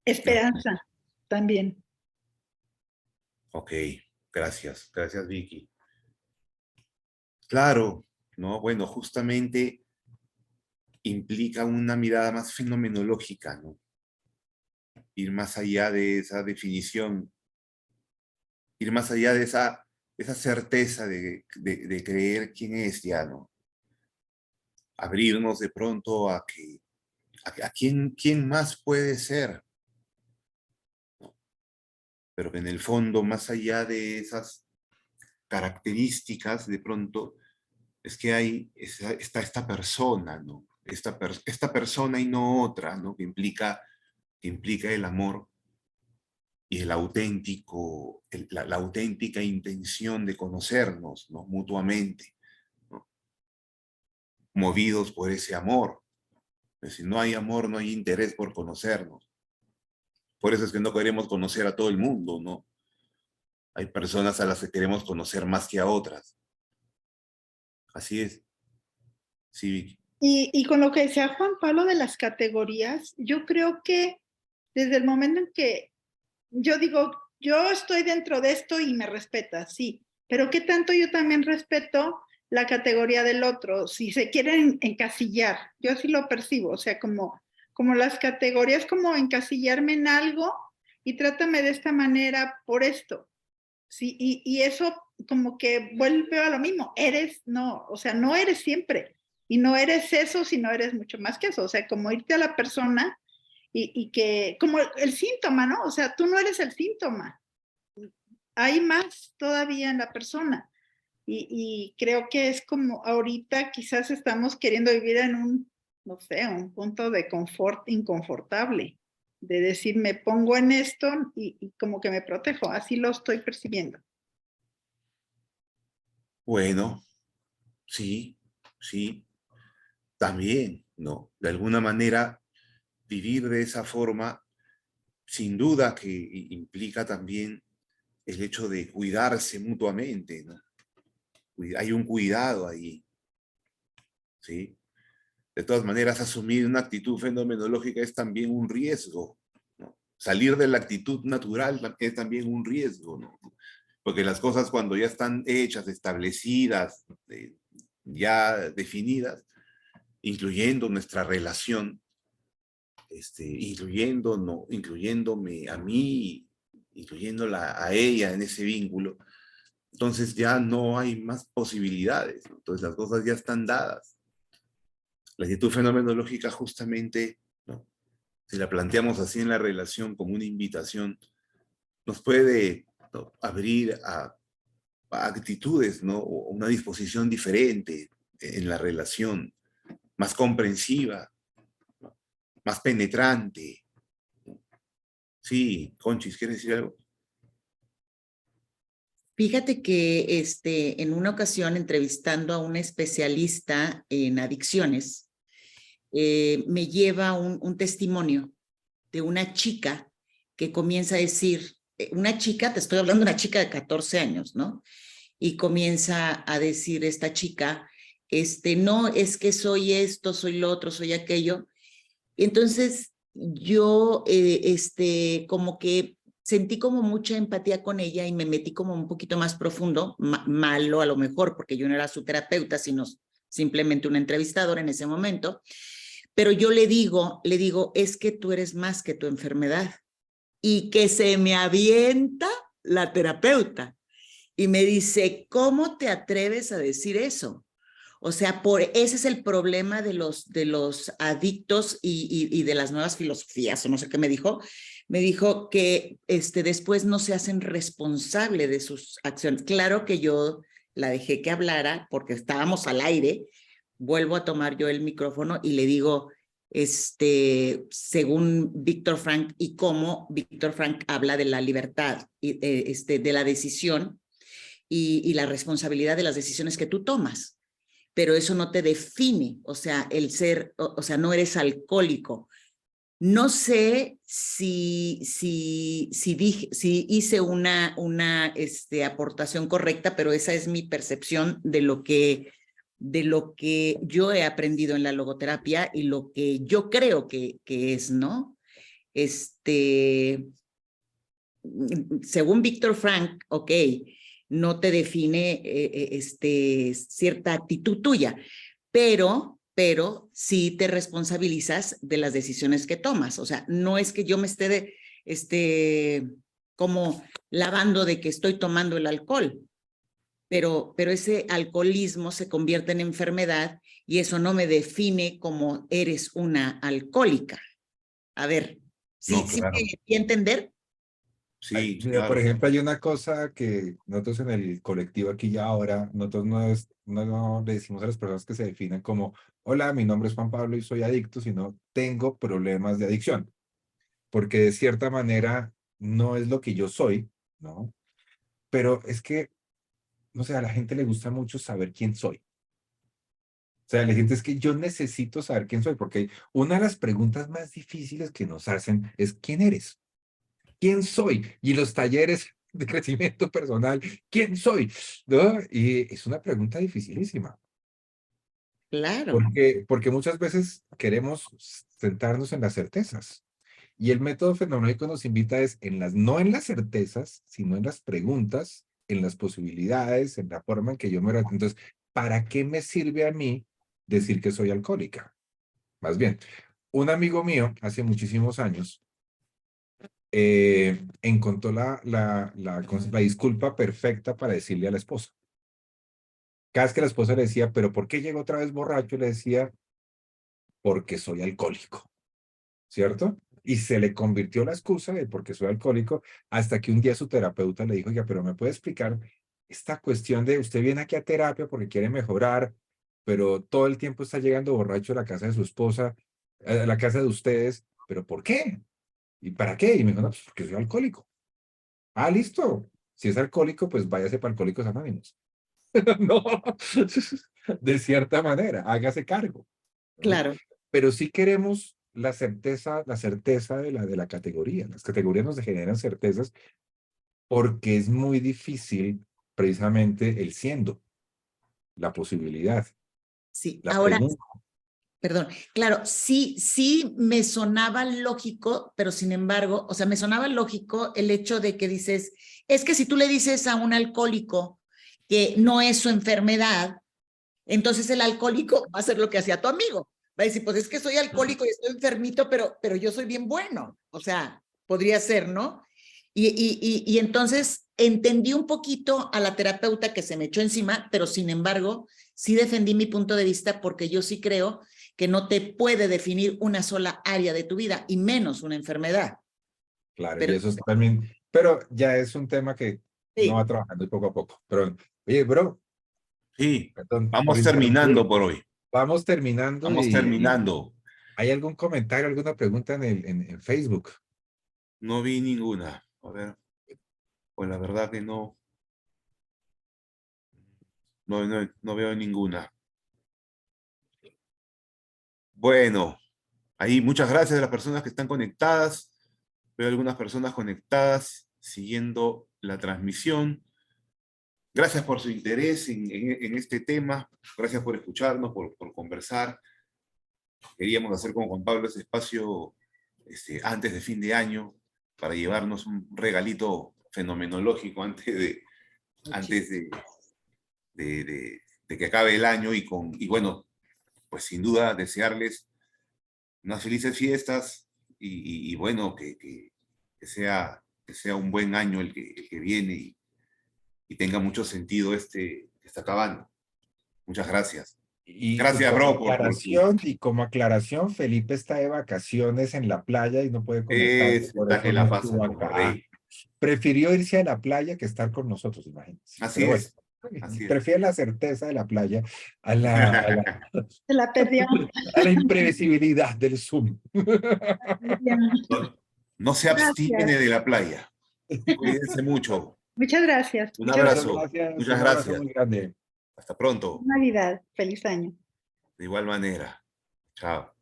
Esperanza también. Ok, gracias. Gracias, Vicky. Claro, ¿no? Bueno, justamente implica una mirada más fenomenológica, ¿no? Ir más allá de esa definición, ir más allá de esa certeza de creer quién es ya, ¿no? Abrirnos de pronto a quién más puede ser, ¿no? Pero que en el fondo, más allá de esas características, de pronto, es que está esta persona, ¿no? Esta persona y no otra, ¿no? Que implica el amor y el auténtico, la auténtica intención de conocernos, ¿no? Mutuamente, ¿no? Movidos por ese amor. Si no hay amor, no hay interés por conocernos. Por eso es que no queremos conocer a todo el mundo, ¿no? Hay personas a las que queremos conocer más que a otras. Así es. Sí, Vicky. Y con lo que decía Juan Pablo de las categorías, yo creo que desde el momento en que yo digo, yo estoy dentro de esto y me respeta, sí, pero ¿qué tanto yo también respeto la categoría del otro? Si se quieren encasillar, yo así lo percibo, o sea, como las categorías, como encasillarme en algo y trátame de esta manera por esto. Sí, y eso como que vuelve a lo mismo, no, o sea, no eres siempre, y no eres eso, sino eres mucho más que eso, o sea, como irte a la persona y que, como el síntoma, ¿no? O sea, tú no eres el síntoma, hay más todavía en la persona, y creo que es como ahorita quizás estamos queriendo vivir en no sé, un punto de confort inconfortable, de decir, me pongo en esto y como que me protejo, así lo estoy percibiendo. Bueno, sí, sí, también, ¿no? De alguna manera, vivir de esa forma, sin duda que implica también el hecho de cuidarse mutuamente, ¿no? Hay un cuidado ahí, ¿sí? De todas maneras, asumir una actitud fenomenológica es también un riesgo, ¿no? Salir de la actitud natural es también un riesgo, ¿no? Porque las cosas cuando ya están hechas, establecidas, ya definidas, incluyendo nuestra relación, incluyéndome a mí, incluyéndola a ella en ese vínculo, entonces ya no hay más posibilidades, ¿no? Entonces las cosas ya están dadas. La actitud fenomenológica justamente, ¿no?, si la planteamos así en la relación como una invitación, nos puede, ¿no?, abrir a actitudes, ¿no?, o una disposición diferente en la relación, más comprensiva, ¿no?, más penetrante, ¿no? Sí, Conchis, ¿quieres decir algo? Fíjate que en una ocasión, entrevistando a un especialista en adicciones, me lleva un testimonio de una chica que comienza a decir, una chica, te estoy hablando de una chica de 14 años, ¿no? Y comienza a decir esta chica, no, es que soy esto, soy lo otro, soy aquello. Y entonces yo, como que sentí como mucha empatía con ella y me metí como un poquito más profundo, malo a lo mejor, porque yo no era su terapeuta, sino simplemente una entrevistadora en ese momento. Pero yo le digo, es que tú eres más que tu enfermedad. Y que se me avienta la terapeuta y me dice, ¿cómo te atreves a decir eso? O sea, ese es el problema de los adictos y de las nuevas filosofías, o no sé qué me dijo. Me dijo que después no se hacen responsable de sus acciones. Claro que yo la dejé que hablara porque estábamos al aire. Vuelvo a tomar yo el micrófono y le digo, según Víctor Frank y cómo Víctor Frank habla de la libertad, de la decisión y la responsabilidad de las decisiones que tú tomas. Pero eso no te define, o sea, el ser, o sea, no eres alcohólico. No sé si hice una aportación correcta, pero esa es mi percepción de lo que yo he aprendido en la logoterapia y lo que yo creo que es, ¿no? Según Víctor Frank, ok, no te define cierta actitud tuya, pero sí te responsabilizas de las decisiones que tomas. O sea, no es que yo me esté como lavando de que estoy tomando el alcohol, pero ese alcoholismo se convierte en enfermedad y eso no me define como eres una alcohólica. A ver, ¿sí, No, sí claro. me di a entender? Sí, Mira, por claro. ejemplo, hay una cosa que nosotros en el colectivo aquí y ahora, nosotros no le decimos a las personas que se definan como, hola, mi nombre es Juan Pablo y soy adicto, sino tengo problemas de adicción, porque de cierta manera no es lo que yo soy, ¿no? Pero es que, no sé, a la gente le gusta mucho saber quién soy. O sea, la gente es que yo necesito saber quién soy, porque una de las preguntas más difíciles que nos hacen es, ¿quién eres? ¿Quién soy? Y los talleres de crecimiento personal, ¿quién soy? ¿No? Y es una pregunta dificilísima, Claro. porque muchas veces queremos sentarnos en las certezas. Y el método fenomenológico nos invita no en las certezas, sino en las preguntas, en las posibilidades, en la forma en que yo me... Entonces, ¿para qué me sirve a mí decir que soy alcohólica? Más bien, un amigo mío hace muchísimos años encontró la disculpa perfecta para decirle a la esposa. Cada vez que la esposa le decía, ¿pero por qué llegó otra vez borracho? Le decía, porque soy alcohólico, ¿cierto? Y se le convirtió la excusa de porque soy alcohólico hasta que un día su terapeuta le dijo, ya, pero ¿me puede explicar esta cuestión de usted viene aquí a terapia porque quiere mejorar, pero todo el tiempo está llegando borracho a la casa de su esposa, a la casa de ustedes, ¿pero por qué? ¿Y para qué? Y me dijo, no, pues porque soy alcohólico. Ah, listo. Si es alcohólico, pues váyase para Alcohólicos Anónimos. No, de cierta manera, hágase cargo, ¿no? Claro. Pero sí queremos la certeza de la categoría. Las categorías nos generan certezas porque es muy difícil precisamente el siendo, la posibilidad, Sí, la ahora, pregunta. perdón, claro, sí me sonaba lógico, pero sin embargo, o sea, me sonaba lógico el hecho de que dices, es que si tú le dices a un alcohólico que no es su enfermedad, entonces el alcohólico va a hacer lo que hacía tu amigo, Va a decir, pues es que soy alcohólico y estoy enfermito, pero yo soy bien bueno. O sea, podría ser, ¿no? Y entonces entendí un poquito a la terapeuta que se me echó encima, pero sin embargo, sí defendí mi punto de vista porque yo sí creo que no te puede definir una sola área de tu vida y menos una enfermedad. Claro, Pero- y eso es también, pero ya es un tema que uno Sí. va trabajando poco a poco. Pero, oye, bro, Sí, perdón por vamos interrumpir. terminando por hoy. Vamos terminando Vamos y terminando. ¿hay algún comentario, alguna pregunta en Facebook? No vi ninguna. A ver, pues la verdad que no. No veo ninguna. Bueno, ahí muchas gracias a las personas que están conectadas. Veo algunas personas conectadas siguiendo la transmisión. Gracias por su interés en este tema. Gracias por escucharnos, por conversar. Queríamos hacer con Juan Pablo ese espacio antes de fin de año para llevarnos un regalito fenomenológico antes de que acabe el año y bueno, pues sin duda desearles unas felices fiestas y bueno, que sea un buen año el que viene y tenga mucho sentido que está acabando. Muchas gracias. Y Gracias, bro, por tu... como aclaración, Felipe está de vacaciones en la playa y no puede conectarse, por Está eso que no la pasa estuvo como acá. rey. Prefirió irse a la playa que estar con nosotros, imagínense. Así Pero bueno, es. Así es. prefiere la certeza de la playa a Se la perdió. la imprevisibilidad del Zoom. No, no se abstiene Gracias. de la playa. Cuídense mucho. Muchas gracias. Un Muchas Muchas abrazo. gracias, Muchas un abrazo gracias. muy grande. Hasta pronto. Navidad. Feliz año. De igual manera. Chao.